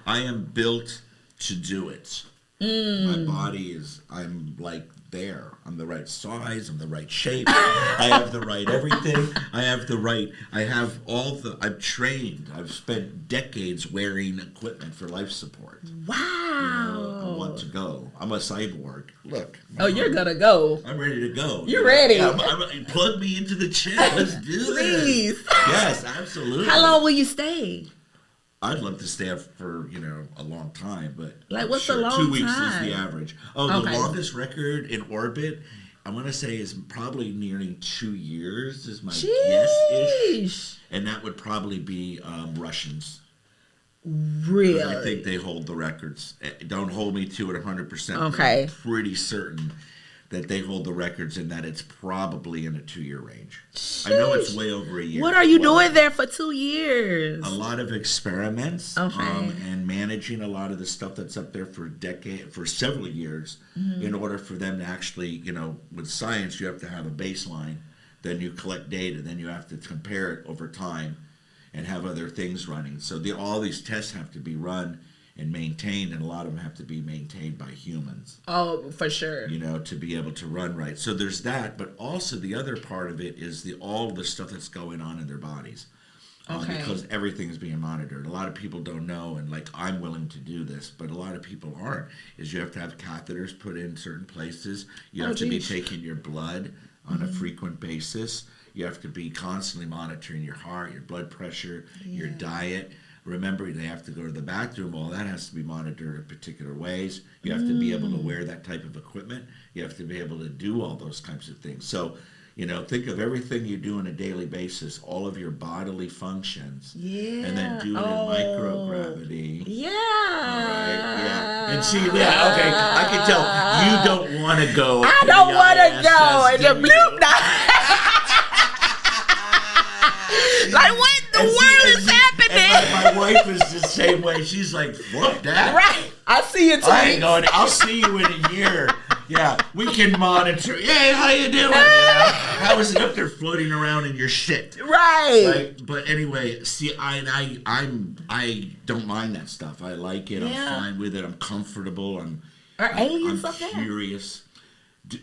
B: I am built to do it. My body is, I'm like there. I'm the right size. I'm the right shape. I have the right everything. I've trained. I've spent decades wearing equipment for life support.
A: Wow.
B: I want to go. I'm a cyborg. Look.
A: Oh, you're going to go.
B: I'm ready to go.
A: You're ready.
B: Yeah, plug me into the chair. Let's do this.
A: Please.
B: Yes, absolutely.
A: How long will you stay?
B: I'd love to stay up for, a long time, but
A: like what's a long
B: 2 weeks
A: time?
B: is the average. Oh, the longest record in orbit, I want to say is probably nearing 2 years is my guess-ish. And that would probably be Russians.
A: Really?
B: I think they hold the records. Don't hold me to it 100%.
A: Okay.
B: I'm pretty certain that they hold the records and that it's probably in a 2-year range.
A: Sheesh.
B: I know it's way over a year.
A: What are you doing there for 2 years?
B: A lot of experiments
A: Okay.
B: And managing a lot of the stuff that's up there for several years in order for them to actually, with science, you have to have a baseline. Then you collect data. Then you have to compare it over time and have other things running. So all these tests have to be run and maintained, and a lot of them have to be maintained by humans.
A: Oh, for sure.
B: To be able to run right. So there's that, but also the other part of it is all the stuff that's going on in their bodies.
A: Okay.
B: Because everything is being monitored. A lot of people don't know, and I'm willing to do this, but a lot of people aren't, is you have to have catheters put in certain places. You have to be taking your blood on a frequent basis. You have to be constantly monitoring your heart, your blood pressure, your diet. Remember, they have to go to the bathroom. All that has to be monitored in particular ways. You have to be able to wear that type of equipment. You have to be able to do all those types of things. So, think of everything you do on a daily basis, all of your bodily functions.
A: Yeah.
B: And then do it in microgravity.
A: Yeah.
B: All right. Yeah. And see, okay, I can tell you don't want to go.
A: I don't want to go. And the bloop. Like, what the world is happening?
B: My wife is the same way. She's like, fuck that.
A: Right. I see it too.
B: I ain't going. I'll see you in a year. Yeah, we can monitor. Hey, how you doing? How is it up there floating around in your shit?
A: Right.
B: But anyway, see, I don't mind that stuff. I like it. I'm fine with it. I'm comfortable.
A: Are aliens
B: I'm
A: up there?
B: curious.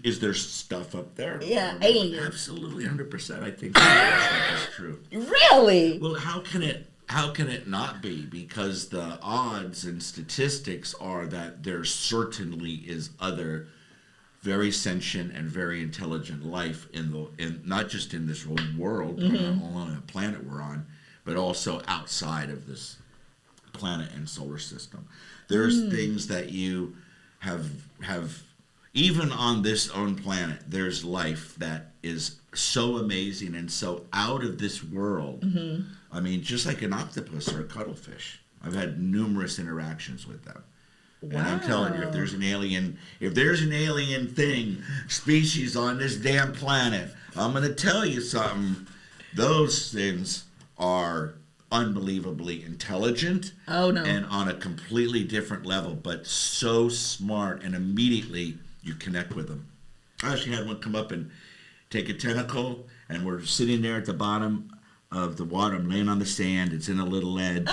B: Is there stuff up there?
A: Yeah, aliens.
B: Absolutely, 100%. I think that is true.
A: Really?
B: Well, how can it not be? Because the odds and statistics are that there certainly is other very sentient and very intelligent life in not just in this world, on the planet we're on, but also outside of this planet and solar system. There's things that you have even on this own planet. There's life that is so amazing and so out of this world. I mean, just like an octopus or a cuttlefish. I've had numerous interactions with them. Wow. And I'm telling you, if there's an alien species on this damn planet, I'm going to tell you something. Those things are unbelievably intelligent.
A: Oh, no.
B: And on a completely different level, but so smart, and immediately you connect with them. I actually had one come up and take a tentacle, and we're sitting there at the bottom of the water. I'm laying on the sand. It's in a little ledge.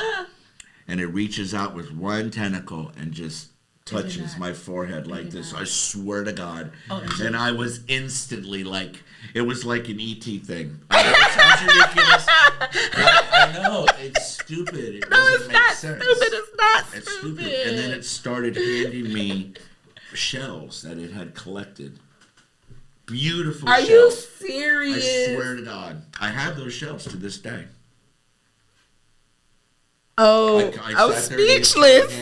B: And it reaches out with one tentacle and just touches my forehead like this. I swear to God. And I was instantly like, it was like an ET thing. I know it sounds ridiculous. I know, it's stupid. It doesn't make sense.
A: It's not stupid.
B: It's stupid. And then it started handing me shells that it had collected. Beautiful shells.
A: Are you serious?
B: I swear to God. I have those shells to this day.
A: Oh, I'm speechless.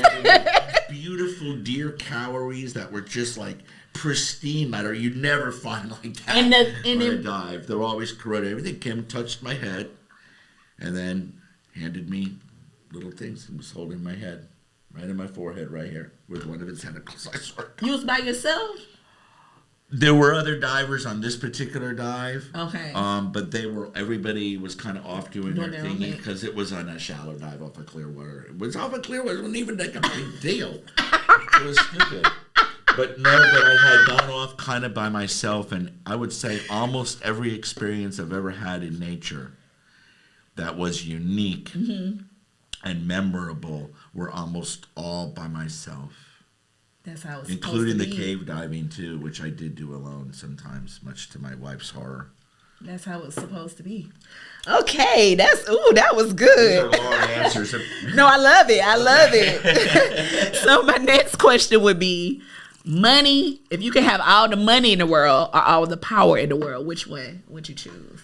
B: Beautiful deer cowries that were just like pristine matter. You'd never find like that
A: on
B: a dive. They're always corroded. Everything came, touched my head, and then handed me little things and was holding my head, right in my forehead, right here, with one of its tentacles. I swear.
A: You was by yourself?
B: There were other divers on this particular dive.
A: Okay.
B: But everybody was kind of off doing their thing because it was on a shallow dive off of Clearwater. It was off of Clearwater. It wasn't even like a big deal. It was stupid. But I had gone off kind of by myself, and I would say almost every experience I've ever had in nature that was unique and memorable were almost all by myself.
A: That's how it's
B: including
A: supposed
B: the
A: to be.
B: cave diving too, which I did do alone sometimes, much to my wife's horror.
A: That's how it's supposed to be. Okay, that was
B: These are
A: good.
B: long answers.
A: No, I love it. I love it. So my next question would be, money. If you could have all the money in the world or all the power in the world, which one would you choose?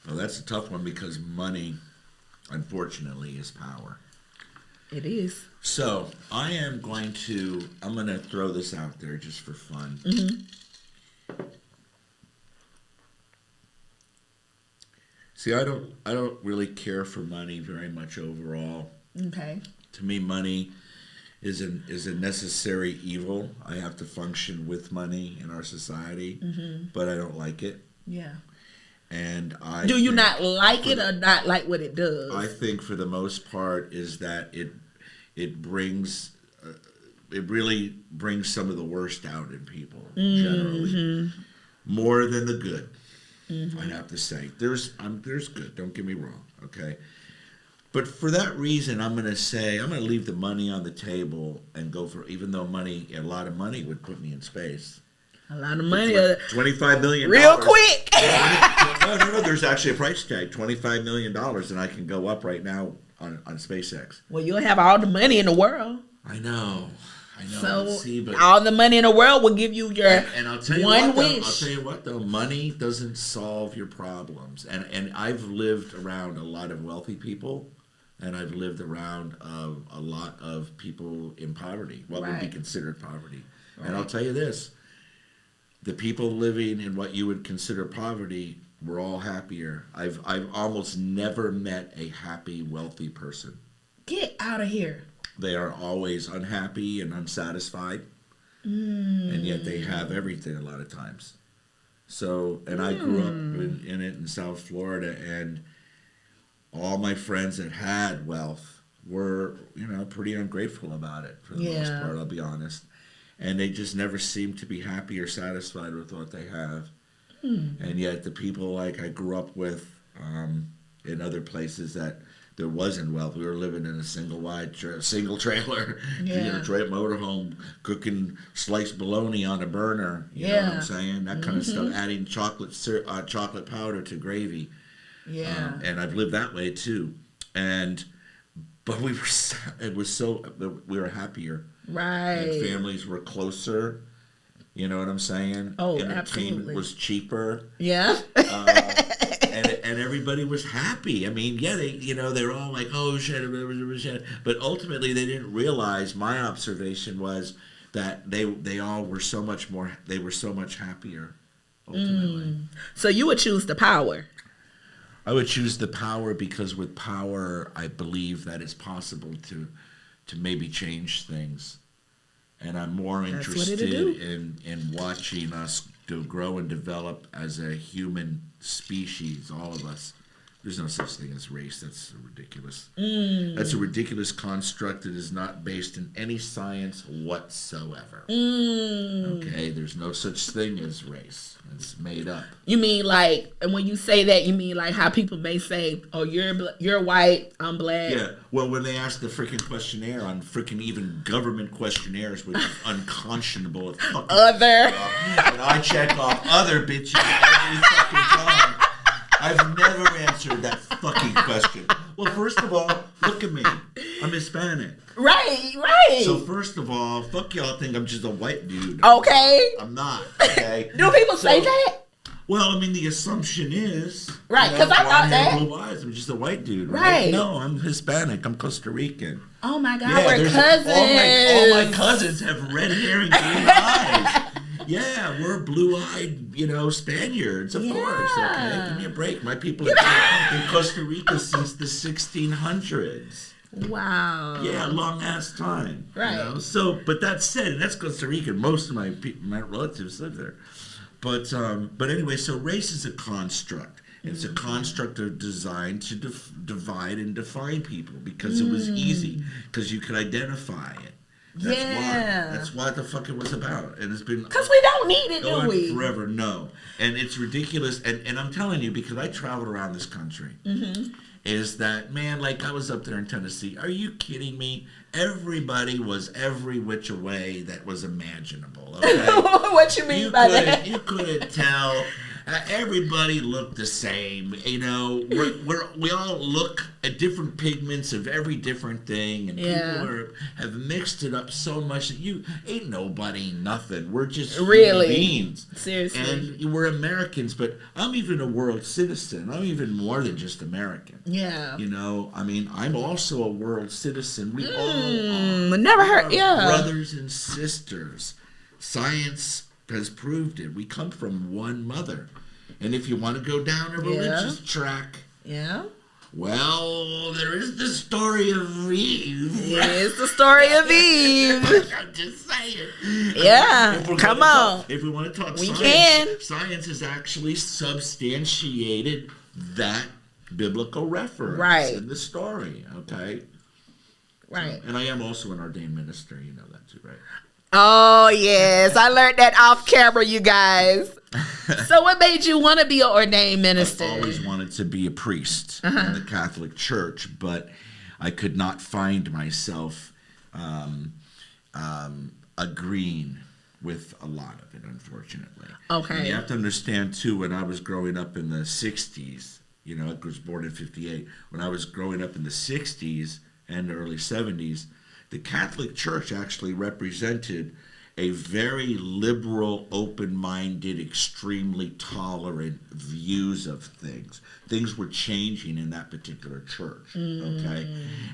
B: Well, that's a tough one because money, unfortunately, is power.
A: It is.
B: So I'm going to throw this out there just for fun. See, I don't really care for money very much overall.
A: Okay.
B: To me, money is a necessary evil. I have to function with money in our society, but I don't like it.
A: Yeah.
B: And
A: Do you not like it or not like what it does?
B: I think for the most part is that it brings it really brings some of the worst out in people generally, more than the good. I have to say there's good. Don't get me wrong, okay. But for that reason, I'm going to leave the money on the table and go for, even though a lot of money would put me in space.
A: A lot of money.
B: $25 million.
A: Real quick.
B: No. There's actually a price tag, $25 million, and I can go up right now on SpaceX.
A: Well, you'll have all the money in the world.
B: I know.
A: So
B: but
A: all the money in the world will give you your
B: and I'll tell you
A: one
B: what,
A: wish.
B: I'll tell you what, though, money doesn't solve your problems. And I've lived around a lot of wealthy people, and I've lived around a lot of people in poverty, what would be considered poverty. Right. And I'll tell you this. The people living in what you would consider poverty were all happier. I've almost never met a happy, wealthy person.
A: Get out of here.
B: They are always unhappy and unsatisfied, and yet they have everything a lot of times. So, and I grew up in it in South Florida, and all my friends that had wealth were, pretty ungrateful about it for the most part, I'll be honest. And they just never seem to be happy or satisfied with what they have. And yet the people like I grew up with in other places that there wasn't wealth. We were living in a single trailer, Detroit motorhome, cooking sliced bologna on a burner. You know what I'm saying? That kind of stuff. Adding chocolate powder to gravy.
A: Yeah.
B: And I've lived that way too. But we were happier.
A: Right.
B: And families were closer. You know what I'm saying?
A: Oh,
B: Entertainment
A: absolutely.
B: was cheaper.
A: Yeah.
B: And everybody was happy. I mean, they're all like, oh shit, but ultimately they didn't realize. My observation was that they all were so much more. They were so much happier. Ultimately.
A: So you would choose the power.
B: I would choose the power because with power, I believe that it's possible to maybe change things. And I'm more interested in watching us grow and develop as a human species, all of us. There's no such thing as race. That's ridiculous. That's a ridiculous construct that is not based in any science whatsoever. Okay, there's no such thing as race. It's made up.
A: You mean like, and when you say that, you mean like how people may say, "Oh, you're white, I'm black."
B: Yeah. Well, when they ask the freaking questionnaire on freaking even government questionnaires, which is unconscionable.
A: Other.
B: And I check off other bitches every fucking time. I've never answered that fucking question. Well, first of all, look at me. I'm Hispanic.
A: Right.
B: So first of all, fuck y'all think I'm just a white dude.
A: Okay.
B: I'm not, okay?
A: Do people say that?
B: Well, I mean, the assumption is...
A: Right, because I thought that.
B: Blue eyes, I'm just a white dude,
A: right?
B: No, I'm Hispanic. I'm Costa Rican.
A: Oh, my God, we're cousins.
B: All my cousins have red hair and green eyes. Yeah, we're blue-eyed, Spaniards, of course. Okay, give me a break. My people have been in Costa Rica since the 1600s.
A: Wow.
B: Yeah, long ass time.
A: Right.
B: So, but that said, and that's Costa Rica. Most of my relatives live there. But anyway, so race is a construct. It's a construct of design to divide and define people because it was easy because you could identify it. That's why. That's what the fuck it was about. And it's been...
A: Because we don't need it,
B: going
A: do we?
B: forever, no. And it's ridiculous. And I'm telling you, because I traveled around this country, is that, man, like I was up there in Tennessee. Are you kidding me? everybody was every which way that was imaginable. Okay?
A: What you mean by that?
B: You couldn't tell. Everybody looked the same. You know, we all look at different pigments of every different thing, and people have mixed it up so much that you ain't nobody nothing. We're just human beings.
A: Seriously.
B: And we're Americans, but I'm even a world citizen. I'm even more than just American.
A: Yeah.
B: You know, I mean, I'm also a world citizen. We all are.
A: Never heard. Yeah.
B: Brothers and sisters. Science has proved it. We come from one mother. And if you want to go down a religious track, well, there is the story of Eve.
A: It is the story of Eve.
B: I'm just saying.
A: Yeah, come on.
B: If we want to talk science, science has actually substantiated that biblical reference in the story, okay?
A: Right.
B: So, and I am also an ordained minister. You know that too, right?
A: Oh, yes. I learned that off camera, you guys. So what made you want to be an ordained minister?
B: I always wanted to be a priest in the Catholic Church, but I could not find myself agreeing with a lot of it, unfortunately.
A: Okay.
B: And you have to understand, too, when I was growing up in the 60s, you know, I was born in 58. When I was growing up in the 60s and early 70s, the Catholic Church actually represented a very liberal, open-minded, extremely tolerant views of things. Things were changing in that particular church, okay?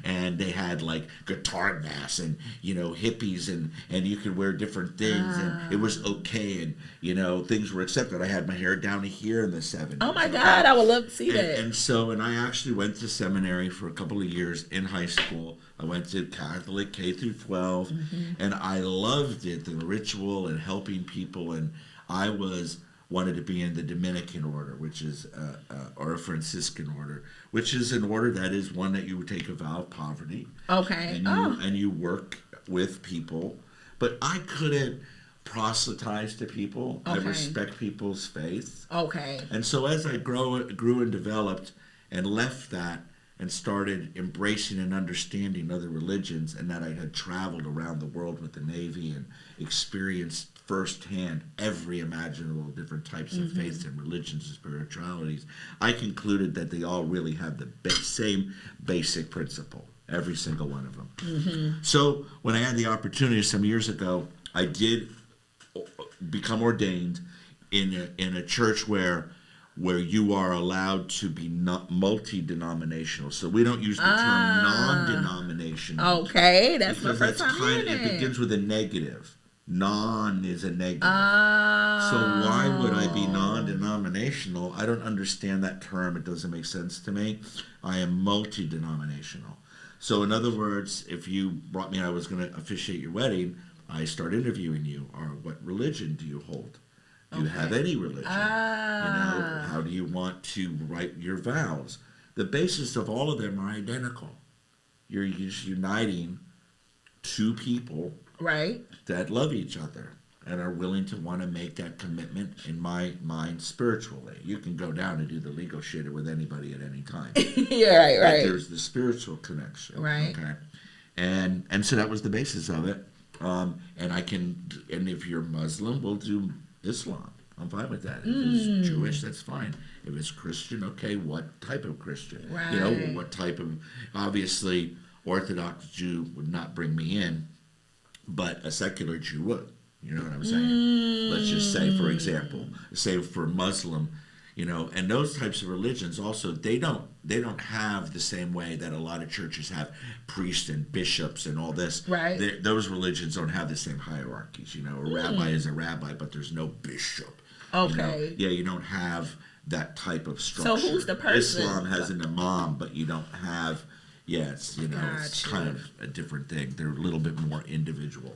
B: And they had, like, guitar mass and, you know, hippies and you could wear different things and it was okay and, you know, things were accepted. I had my hair down to here in the 70s.
A: Oh, my God. I would love to see that.
B: And I actually went to seminary for a couple of years in high school. I went to Catholic K through 12, and I loved it, the ritual and helping people. And I wanted to be in the Dominican order, which is or a Franciscan order, which is an order that is one that you would take a vow of poverty.
A: Okay.
B: And you work with people, but I couldn't proselytize to people.
A: Okay.
B: I respect people's faith.
A: Okay.
B: And so as I grew and developed and left that, and started embracing and understanding other religions, and that I had traveled around the world with the Navy and experienced firsthand every imaginable different types of faiths and religions and spiritualities, I concluded that they all really have the same basic principle, every single one of them. So when I had the opportunity some years ago, I did become ordained in a church where you are allowed to be multi-denominational. So we don't use the term non-denominational.
A: Okay, that's my first time hearing it.
B: It begins with a negative. Non is a negative. So why would I be non-denominational? I don't understand that term. It doesn't make sense to me. I am multi-denominational. So in other words, if you brought me and I was going to officiate your wedding, I start interviewing you. Or what religion do you hold? Do you have any religion? You know, how do you want to write your vows? The basis of all of them are identical. You're just uniting two people that love each other and are willing to want to make that commitment, in my mind, spiritually. You can go down and do the legal shit with anybody at any time. But there's the spiritual connection. Okay. And so that was the basis of it. And if you're Muslim, we'll do Islam. I'm fine with that. If it's Jewish, that's fine. If it's Christian, okay, what type of Christian? You know, what type of, obviously, Orthodox Jew would not bring me in, but a secular Jew would. You know what I'm saying? Let's just say, for example, say for Muslim, you know, and those types of religions also, they don't have the same way that a lot of churches have priests and bishops and all this. Those religions don't have the same hierarchies. You know, a rabbi is a rabbi, but there's no bishop.
A: Okay.
B: You know? You don't have that type of structure.
A: So who's the person?
B: Islam has an imam, but you don't have. It's it's kind of a different thing. They're a little bit more individual.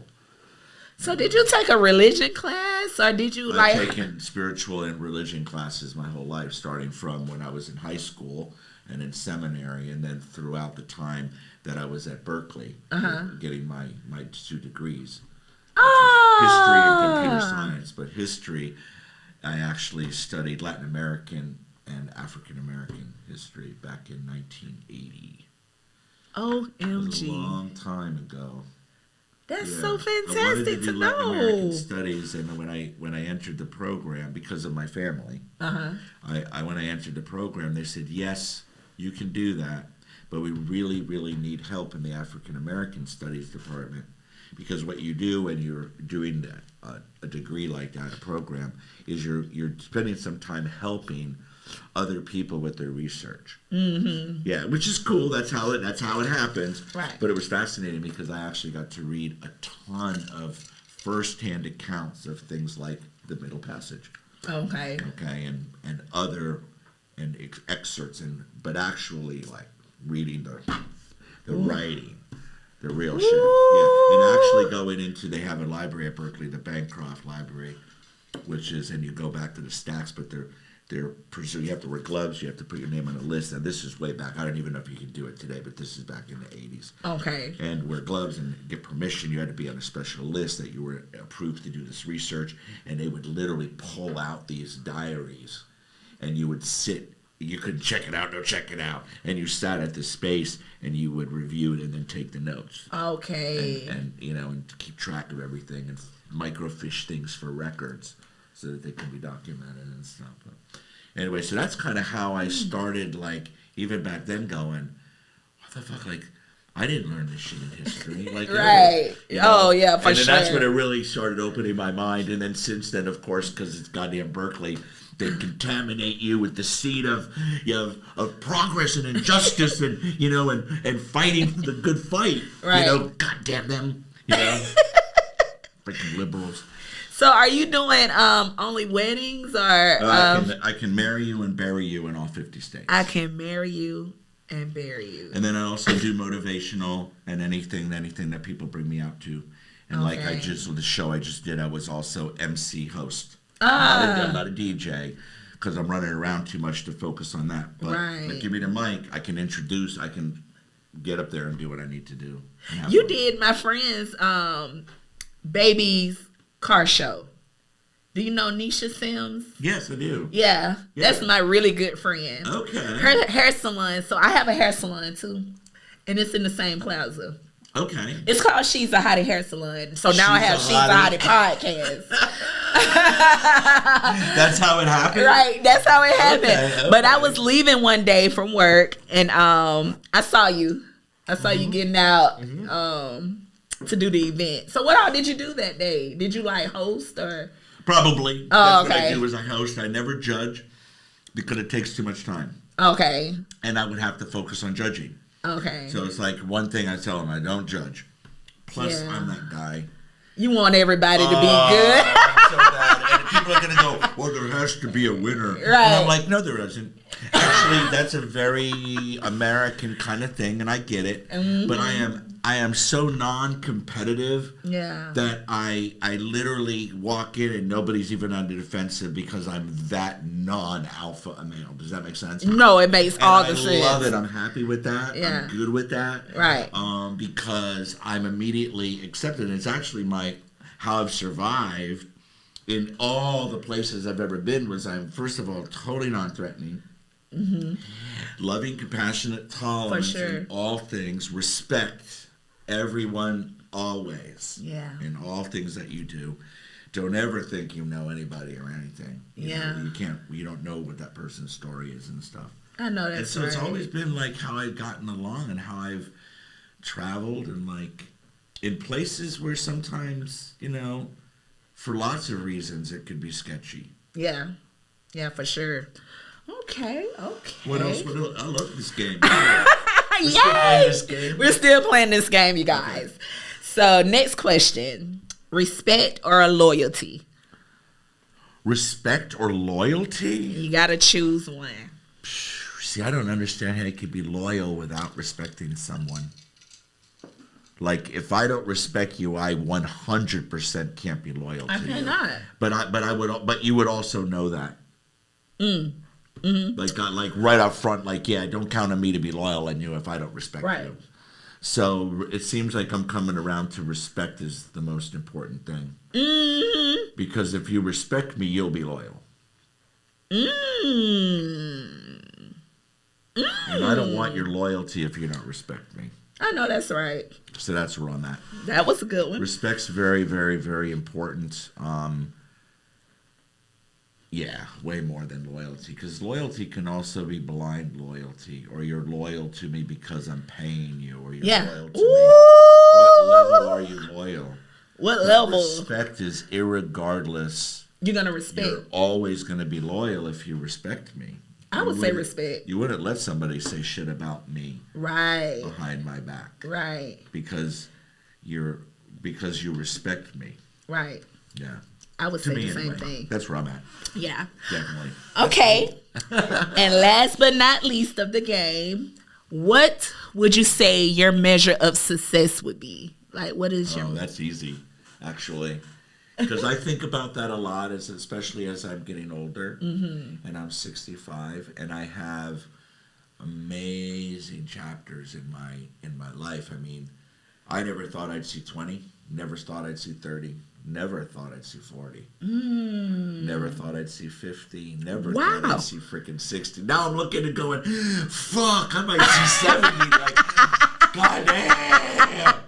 A: So did you take a religion class, or did you
B: I've taken spiritual and religion classes my whole life, starting from when I was in high school and in seminary, and then throughout the time that I was at Berkeley, getting my 2 degrees. History and computer science, but history, I actually studied Latin American and African American history back in 1980. It was a
A: OMG.
B: long time ago.
A: That's
B: Yeah.
A: so
B: I wanted
A: fantastic
B: to
A: to
B: do Latin American
A: know.
B: studies, and when I entered the program because of my family, when I entered the program, they said yes, you can do that, but we really, really need help in the African American Studies department, because what you do when you're doing a degree like that, a program, is you're spending some time helping other people with their research. Mm-hmm. Yeah, which is cool. That's how it happens.
A: Right.
B: But it was fascinating because I actually got to read a ton of firsthand accounts of things like the Middle Passage.
A: Okay.
B: Okay, and other excerpts, but actually like reading the writing, the real shit. Yeah, and actually going into, they have a library at Berkeley, the Bancroft Library, which is, and you go back to the stacks, but you have to wear gloves, you have to put your name on a list, and this is way back. I don't even know if you can do it today, but this is back in the 80s.
A: Okay.
B: And wear gloves and get permission. You had to be on a special list that you were approved to do this research, and they would literally pull out these diaries, and you would sit. You couldn't check it out, no check it out. And you sat at this space and you would review it and then take the notes.
A: Okay.
B: And and keep track of everything and microfiche things for records so that they can be documented and stuff. But anyway, so that's kind of how I started, like, even back then going, what the fuck, like, I didn't learn this shit in history. Like,
A: Right. Oh, yeah, for
B: and then
A: sure.
B: that's when it really started opening my mind. And then since then, of course, because it's goddamn Berkeley, they contaminate you with the seed of progress and injustice and and fighting for the good fight.
A: Right.
B: Goddamn them. Freaking liberals.
A: So are you doing only weddings or
B: I can marry you and bury you in all 50 states.
A: I can marry you and bury you.
B: And then I also do motivational and anything that people bring me out to. And like the show I just did, I was also MC host. I'm not a DJ because I'm running around too much to focus on that. But give me the mic, I can introduce, I can get up there and do what I need to do.
A: You did my friend's baby's car show. Do you know Nisha Sims?
B: Yes, I do.
A: Yeah, that's my really good friend.
B: Okay.
A: Her hair salon. So I have a hair salon too, and it's in the same plaza.
B: Okay.
A: It's called She's a Hottie Hair Salon. So now I have She's a Hottie podcast.
B: That's how it happened?
A: Right. That's how it happened.
B: Okay.
A: But I was leaving one day from work and I saw you. I saw you getting out to do the event. So what all did you do that day? Did you like host or?
B: Probably.
A: Oh,
B: That's what I
A: okay.
B: do as a host. I never judge because it takes too much time.
A: Okay.
B: And I would have to focus on judging.
A: Okay.
B: So it's like one thing I tell them, I don't judge. Plus,
A: Yeah.
B: I'm that guy.
A: You want everybody to be good.
B: I'm so bad. And people are going to go, well, there has to be a winner.
A: Right.
B: And I'm like, no, there isn't. Actually, that's a very American kind of thing, and I get it. Mm-hmm. But I am so non-competitive that I literally walk in and nobody's even on the defensive because I'm that non-alpha male. Does that make sense?
A: No, it makes all the sense.
B: I love it. I'm happy with that.
A: Yeah.
B: I'm good with that.
A: Right.
B: Because I'm immediately accepted. It's actually how I've survived in all the places I've ever been was I'm, first of all, totally non-threatening. Mm-hmm. Loving, compassionate, tolerant in all things, respect everyone always.
A: Yeah.
B: In all things that you do. Don't ever think you know anybody or anything. You know, you don't know what that person's story is and stuff.
A: I know that's
B: and so it's always been like how I've gotten along and how I've traveled and like in places where sometimes, for lots of reasons it could be sketchy.
A: Yeah. Yeah, for sure. Okay.
B: What else? I love this game.
A: We're still playing this game, you guys. Okay. So, next question. Respect or loyalty?
B: Respect or loyalty?
A: You got to choose one.
B: See, I don't understand how you could be loyal without respecting someone. Like, if I don't respect you, I 100% can't be loyal to you. I cannot. But you would also know that. Mm-hmm. Like right up front, don't count on me to be loyal on you if I don't respect you. So it seems like I'm coming around to respect is the most important thing. Mm-hmm. Because if you respect me, you'll be loyal. Mm-hmm. And I don't want your loyalty if you don't respect me.
A: I know that's right.
B: So that's where I'm at.
A: That was a good one.
B: Respect's very, very, very important. Yeah, way more than loyalty. Because loyalty can also be blind loyalty. Or you're loyal to me because I'm paying you. Or you're loyal to me. What level are you loyal?
A: What level?
B: Respect is irregardless.
A: You're going to respect.
B: You're always going to be loyal if you respect me.
A: I would say respect.
B: You wouldn't let somebody say shit about me.
A: Right.
B: Behind my back.
A: Right.
B: Because you respect me.
A: Right.
B: Yeah.
A: I would say the same thing.
B: That's where I'm at.
A: Yeah.
B: Definitely.
A: Okay. And last but not least of the game, what would you say your measure of success would be? Like, what is your...
B: Oh, that's easy, actually. Because I think about that a lot, especially as I'm getting older. Mm-hmm. And I'm 65, and I have amazing chapters in my life. I mean, I never thought I'd see 20. Never thought I'd see 30. Never thought I'd see 40. Never thought I'd see 50. Never thought I'd see freaking 60. Now I'm looking and going, fuck, I might see 70. Like, goddamn.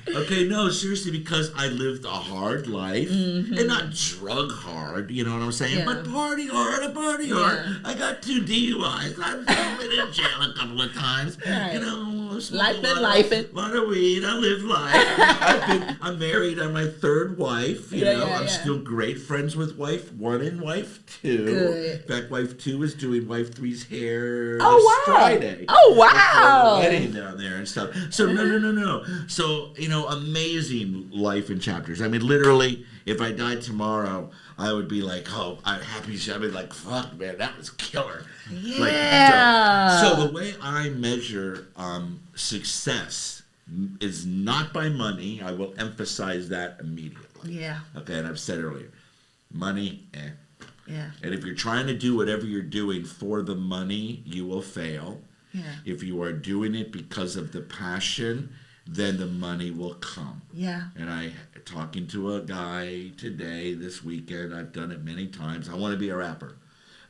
B: Okay, no, seriously, because I lived a hard life and not drug hard, you know what I'm saying?
A: Yeah.
B: But party hard, hard. I got 2 DUIs. I've been in jail a couple of times.
A: Right.
B: You know,
A: life been lifing.
B: A lot of weed. I live life. I'm married on my 3rd wife. You know, I'm still great friends with wife 1 and wife 2.
A: Good.
B: In fact, wife 2 is doing wife 3's hair
A: this
B: Friday.
A: Oh, wow.
B: Wedding down there and stuff. So no. So, you know, amazing life in chapters. I mean, literally, if I died tomorrow, I would be like, oh, I'm happy. I'd be like, fuck, man, that was killer.
A: Yeah.
B: Like, so the way I measure success is not by money. I will emphasize that immediately.
A: Yeah.
B: Okay, and I've said earlier, money,
A: Yeah.
B: And if you're trying to do whatever you're doing for the money, you will fail.
A: Yeah.
B: If you are doing it because of the passion, then the money will come.
A: Yeah.
B: And talking to a guy today, this weekend, I've done it many times. I want to be a rapper.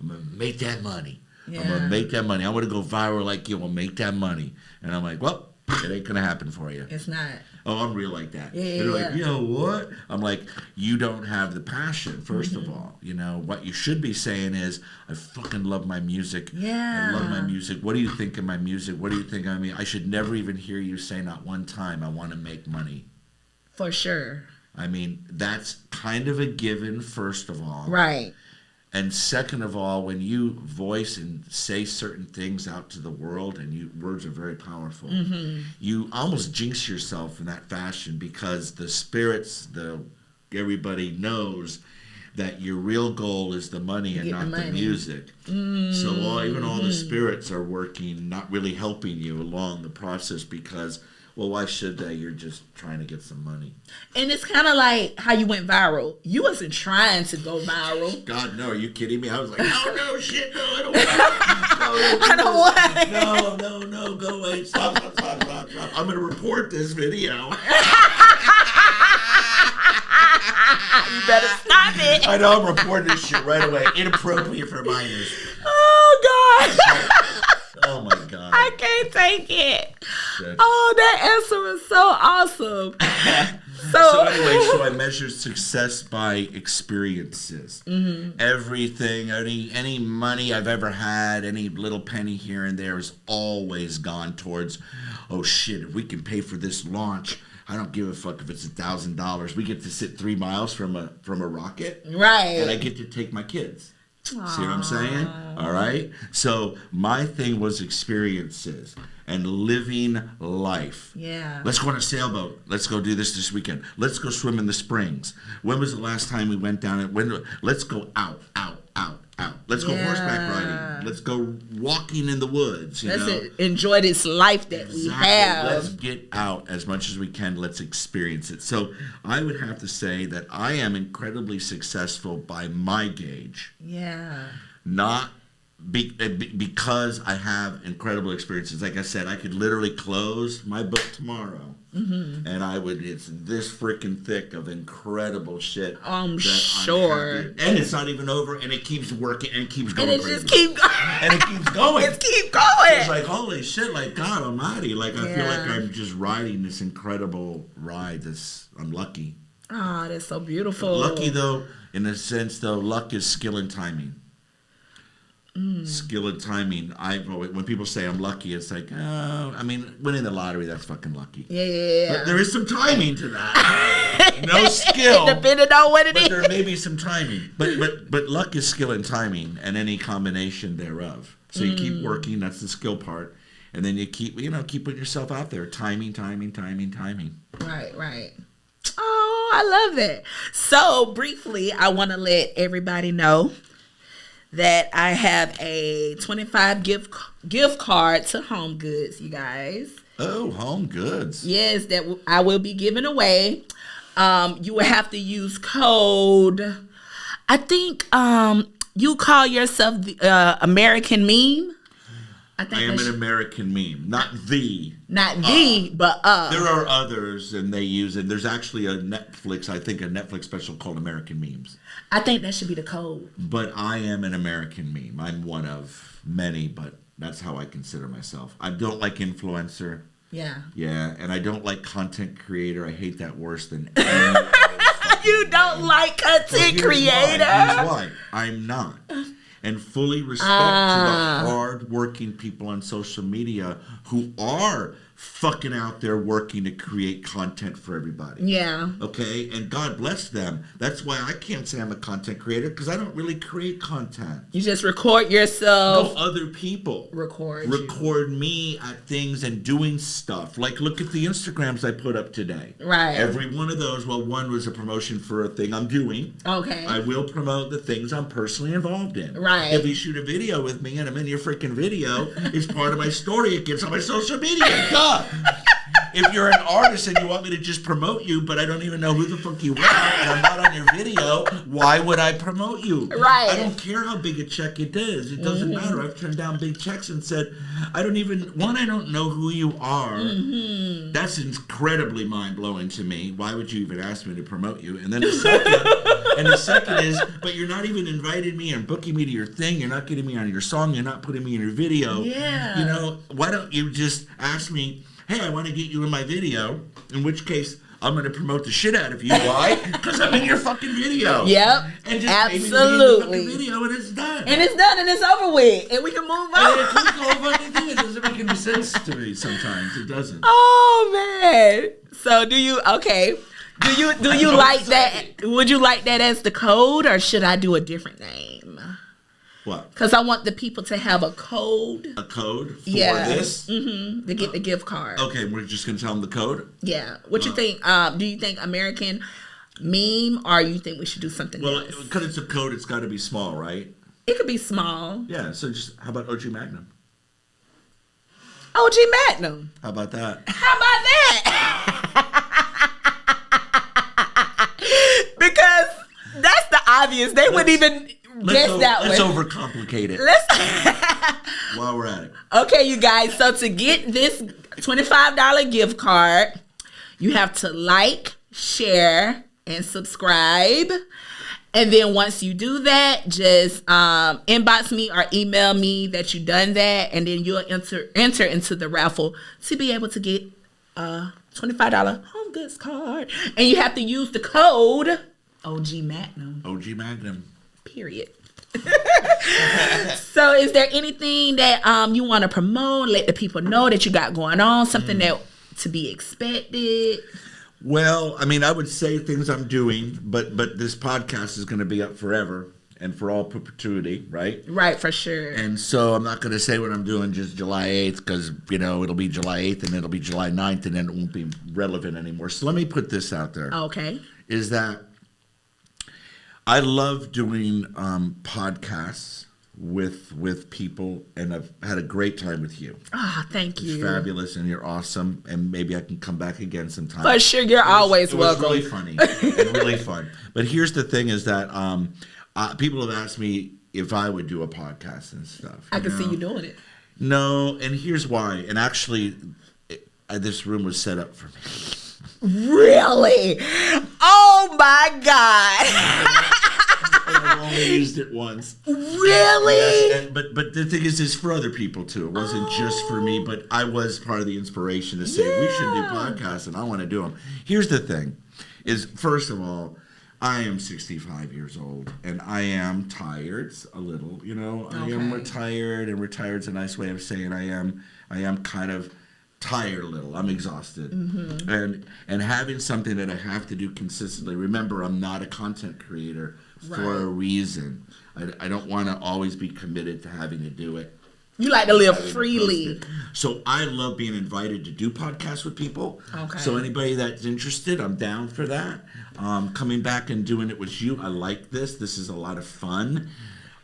B: I'm going to make that money.
A: Yeah.
B: I'm going to make that money. I want to go viral like you. I'm going to make that money. And I'm like, well, it ain't going to happen for you.
A: It's not.
B: Oh, I'm real like that.
A: Yeah,
B: They're like, you know what? I'm like, you don't have the passion, first of all. You know, what you should be saying is, I fucking love my music.
A: Yeah.
B: I love my music. What do you think of my music? What do you think of me? I should never even hear you say not one time, I want to make money.
A: For sure.
B: I mean, that's kind of a given, first of all.
A: Right.
B: And second of all, when you voice and say certain things out to the world, and words are very powerful, you almost jinx yourself in that fashion, because the spirits, everybody knows that your real goal is the money and not the music. So even all the spirits are working, not really helping you along the process, because, well, why should they? You're just trying to get some money. And
A: it's kind of like how you went viral. You wasn't trying to go viral.
B: God, no. Are you kidding me? I was like, no, shit, no, I don't want
A: I don't want it.
B: No, go away. Stop. I'm going to report this video.
A: You better stop it.
B: I know, I'm reporting this shit right away. Inappropriate for minors.
A: Oh, God.
B: Oh, my God.
A: I can't take it. Oh, that answer was so awesome.
B: So anyway, I measure success by experiences. Everything, any money I've ever had, any little penny here and there has always gone towards, oh shit, if we can pay for this launch, I don't give a fuck if it's $1,000. We get to sit 3 miles from a rocket.
A: Right.
B: And I get to take my kids. Aww. See what I'm saying? All right. So my thing was experiences and living life. Yeah. Let's go on a sailboat. Let's go do this weekend. Let's go swim in the springs. When was the last time we went down? Let's go out. Let's go horseback riding. Let's go walking in the woods. Let's
A: enjoy this life that we have.
B: Let's get out as much as we can. Let's experience it. So I would have to say that I am incredibly successful by my gauge.
A: Yeah.
B: Not because I have incredible experiences. Like I said, I could literally close my book tomorrow, and it's this freaking thick of incredible shit.
A: I'm sure.
B: And it's not even over, and it keeps working, and it keeps going.
A: And it
B: crazy.
A: just keeps going.
B: And it keeps going.
A: It keeps going.
B: It's like, holy shit, like, God almighty. Like, I feel like I'm just riding this incredible ride. I'm lucky.
A: Oh, that's so beautiful.
B: Lucky, though, in a sense, though, luck is skill and timing. Skill and timing. When people say I'm lucky, it's like, oh, I mean, winning the lottery, that's fucking lucky.
A: Yeah.
B: But there is some timing to that. No skill.
A: Depending on what it is.
B: But there may be some timing. But luck is skill and timing, and any combination thereof. So you keep working. That's the skill part, and then you keep putting yourself out there. Timing.
A: Right. Oh, I love that. So briefly, I want to let everybody know that I have a $25 gift card to Home Goods, you guys.
B: Oh, Home Goods.
A: Yes, that I will be giving away. You will have to use code. I think you call yourself the American Meme. I am
B: an American meme, not the.
A: Not the, but
B: There are others, and they use it. There's actually a Netflix special called American Memes.
A: I think that should be the code.
B: But I am an American meme. I'm one of many, but that's how I consider myself. I don't like influencer.
A: Yeah.
B: Yeah, and I don't like content creator. I hate that worse than any
A: You don't like content creator?
B: Here's why. I'm not. And fully respect to the hard-working people on social media who are fucking out there working to create content for everybody.
A: Yeah.
B: Okay? And God bless them. That's why I can't say I'm a content creator, because I don't really create content.
A: You just record yourself.
B: No, other people.
A: Record
B: me at things and doing stuff. Like, look at the Instagrams I put up today.
A: Right.
B: Every one of those, one was a promotion for a thing I'm doing.
A: Okay.
B: I will promote the things I'm personally involved in.
A: Right.
B: If you shoot a video with me and I'm in your freaking video, it's part of my story. It gets on my social media. God. If you're an artist and you want me to just promote you, but I don't even know who the fuck you are and I'm not on your video, why would I promote you?
A: Right.
B: I don't care how big a check it is. It doesn't matter. I've turned down big checks and said, I don't know who you are. That's incredibly mind-blowing to me. Why would you even ask me to promote you? And then the second is, but you're not even inviting me and booking me to your thing. You're not getting me on your song. You're not putting me in your video.
A: Yeah.
B: Why don't you just ask me, hey, I want to get you in my video, in which case I'm going to promote the shit out of you. Why? Because I'm in your fucking video.
A: Yep.
B: And just
A: absolutely.
B: Maybe the video and it's done.
A: And it's done and it's over with. And we can move on.
B: It doesn't make any sense to me sometimes. It doesn't.
A: Oh, man. So do you like that? Would you like that as the code, or should I do a different name?
B: What?
A: Because I want the people to have a code.
B: A code for this?
A: Mm-hmm. To get the gift card.
B: Okay, we're just going to tell them the code?
A: Yeah. What you think? Do you think American Meme, or you think we should do something else?
B: Well, because it's a code, it's got to be small, right?
A: It could be small.
B: Yeah, so just, how about OG Magnum?
A: OG Magnum.
B: How about that?
A: How about that? Because that's the obvious. They wouldn't even guess that one.
B: Let's overcomplicate it. While we're at it.
A: Okay, you guys. So to get this $25 gift card, you have to like, share, and subscribe. And then once you do that, just inbox me or email me that you done that, and then you'll enter into the raffle to be able to get a $25 Home Goods card. And you have to use the code OG Magnum.
B: OG Magnum.
A: Period. So is there anything that you want to promote, let the people know that you got going on, something that to be expected?
B: Well, I mean, I would say things I'm doing, but this podcast is going to be up forever and for all perpetuity, right?
A: Right, for sure.
B: And so I'm not going to say what I'm doing just July 8th because, it'll be July 8th and then it'll be July 9th and then it won't be relevant anymore. So let me put this out there.
A: Okay.
B: Is that I love doing podcasts with people, and I've had a great time with you.
A: Ah, thank you.
B: It's fabulous, and you're awesome, and maybe I can come back again sometime.
A: For sure, you're always welcome.
B: It was really funny and really fun. But here's the thing is that people have asked me, if I would do a podcast and stuff.
A: I can see you doing it.
B: No, and here's why. And actually, this room was set up for me.
A: Really? Oh my God.
B: I've only used it once.
A: Really?
B: Yes, but the thing is, it's for other people too. It wasn't just for me, but I was part of the inspiration to say we should do podcasts, and I want to do them. Here's the thing: is first of all, I am 65 years old, and I am tired a little. You know, I am retired, and retired's a nice way of saying I am kind of tired a little. I'm exhausted, and having something that I have to do consistently. Remember, I'm not a content creator for a reason. I don't want to always be committed to having to do it.
A: You like to live freely.
B: So I love being invited to do podcasts with people.
A: Okay.
B: So anybody that's interested, I'm down for that. Coming back and doing it with you, I like this. This is a lot of fun.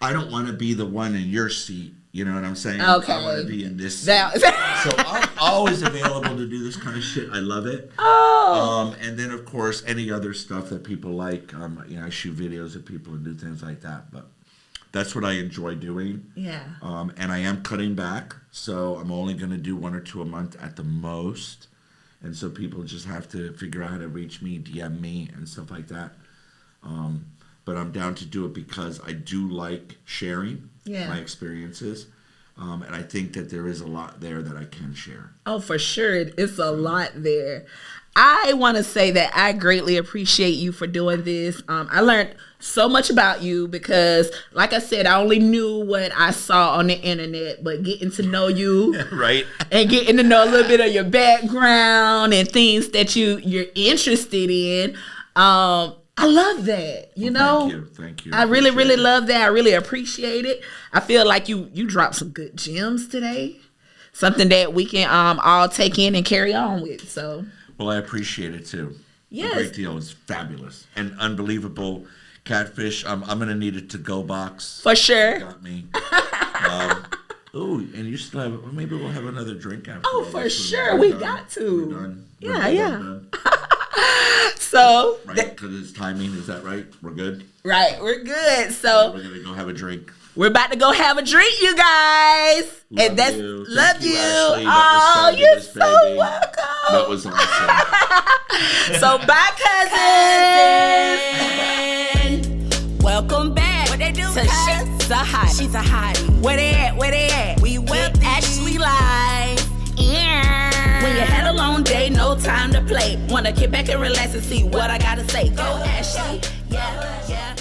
B: I don't want to be the one in your seat. You know what I'm saying?
A: Okay.
B: I want to be in this seat. So I'm always available to do this kind of shit. I love it.
A: Oh.
B: And then, of course, any other stuff that people like. I shoot videos of people and do things like that. But that's what I enjoy doing.
A: Yeah.
B: And I am cutting back. So I'm only going to do 1 or 2 a month at the most. And so people just have to figure out how to reach me, DM me, and stuff like that. But I'm down to do it because I do like sharing my experiences. And I think that there is a lot there that I can share.
A: Oh, for sure. It's a lot there. I want to say that I greatly appreciate you for doing this. I learned so much about you because, like I said, I only knew what I saw on the internet, but getting to know you
B: right,
A: and getting to know a little bit of your background and things that you're interested in, I love that. You know,
B: thank you.
A: I really, really love that. I really appreciate it. I feel like you dropped some good gems today, something that we can all take in and carry on with. So.
B: Well, I appreciate it too.
A: Yes.
B: A great deal. It's fabulous and unbelievable. Catfish. I'm gonna need a to-go box.
A: For sure.
B: You got me. And you still have. Maybe we'll have another drink after.
A: Oh, for sure. We got to.
B: We're done.
A: Yeah. So.
B: Right, because it's timing. Is that right? We're good.
A: Right, we're good. So.
B: We're gonna go have a drink.
A: We're about to go have a drink, you guys.
B: Love
A: and that's
B: you.
A: Love you.
B: Ashley.
A: Oh, you're so
B: baby.
A: welcome.
B: That was awesome.
A: So bye, cousins.
D: Welcome back. What they do? To She's a Hottie. She's a Hottie. Where they at? Where they at? We actually live. Yeah.
A: When you had a long day, no time to play. Wanna get back and relax and see what I gotta say. Go Ashley. Yeah.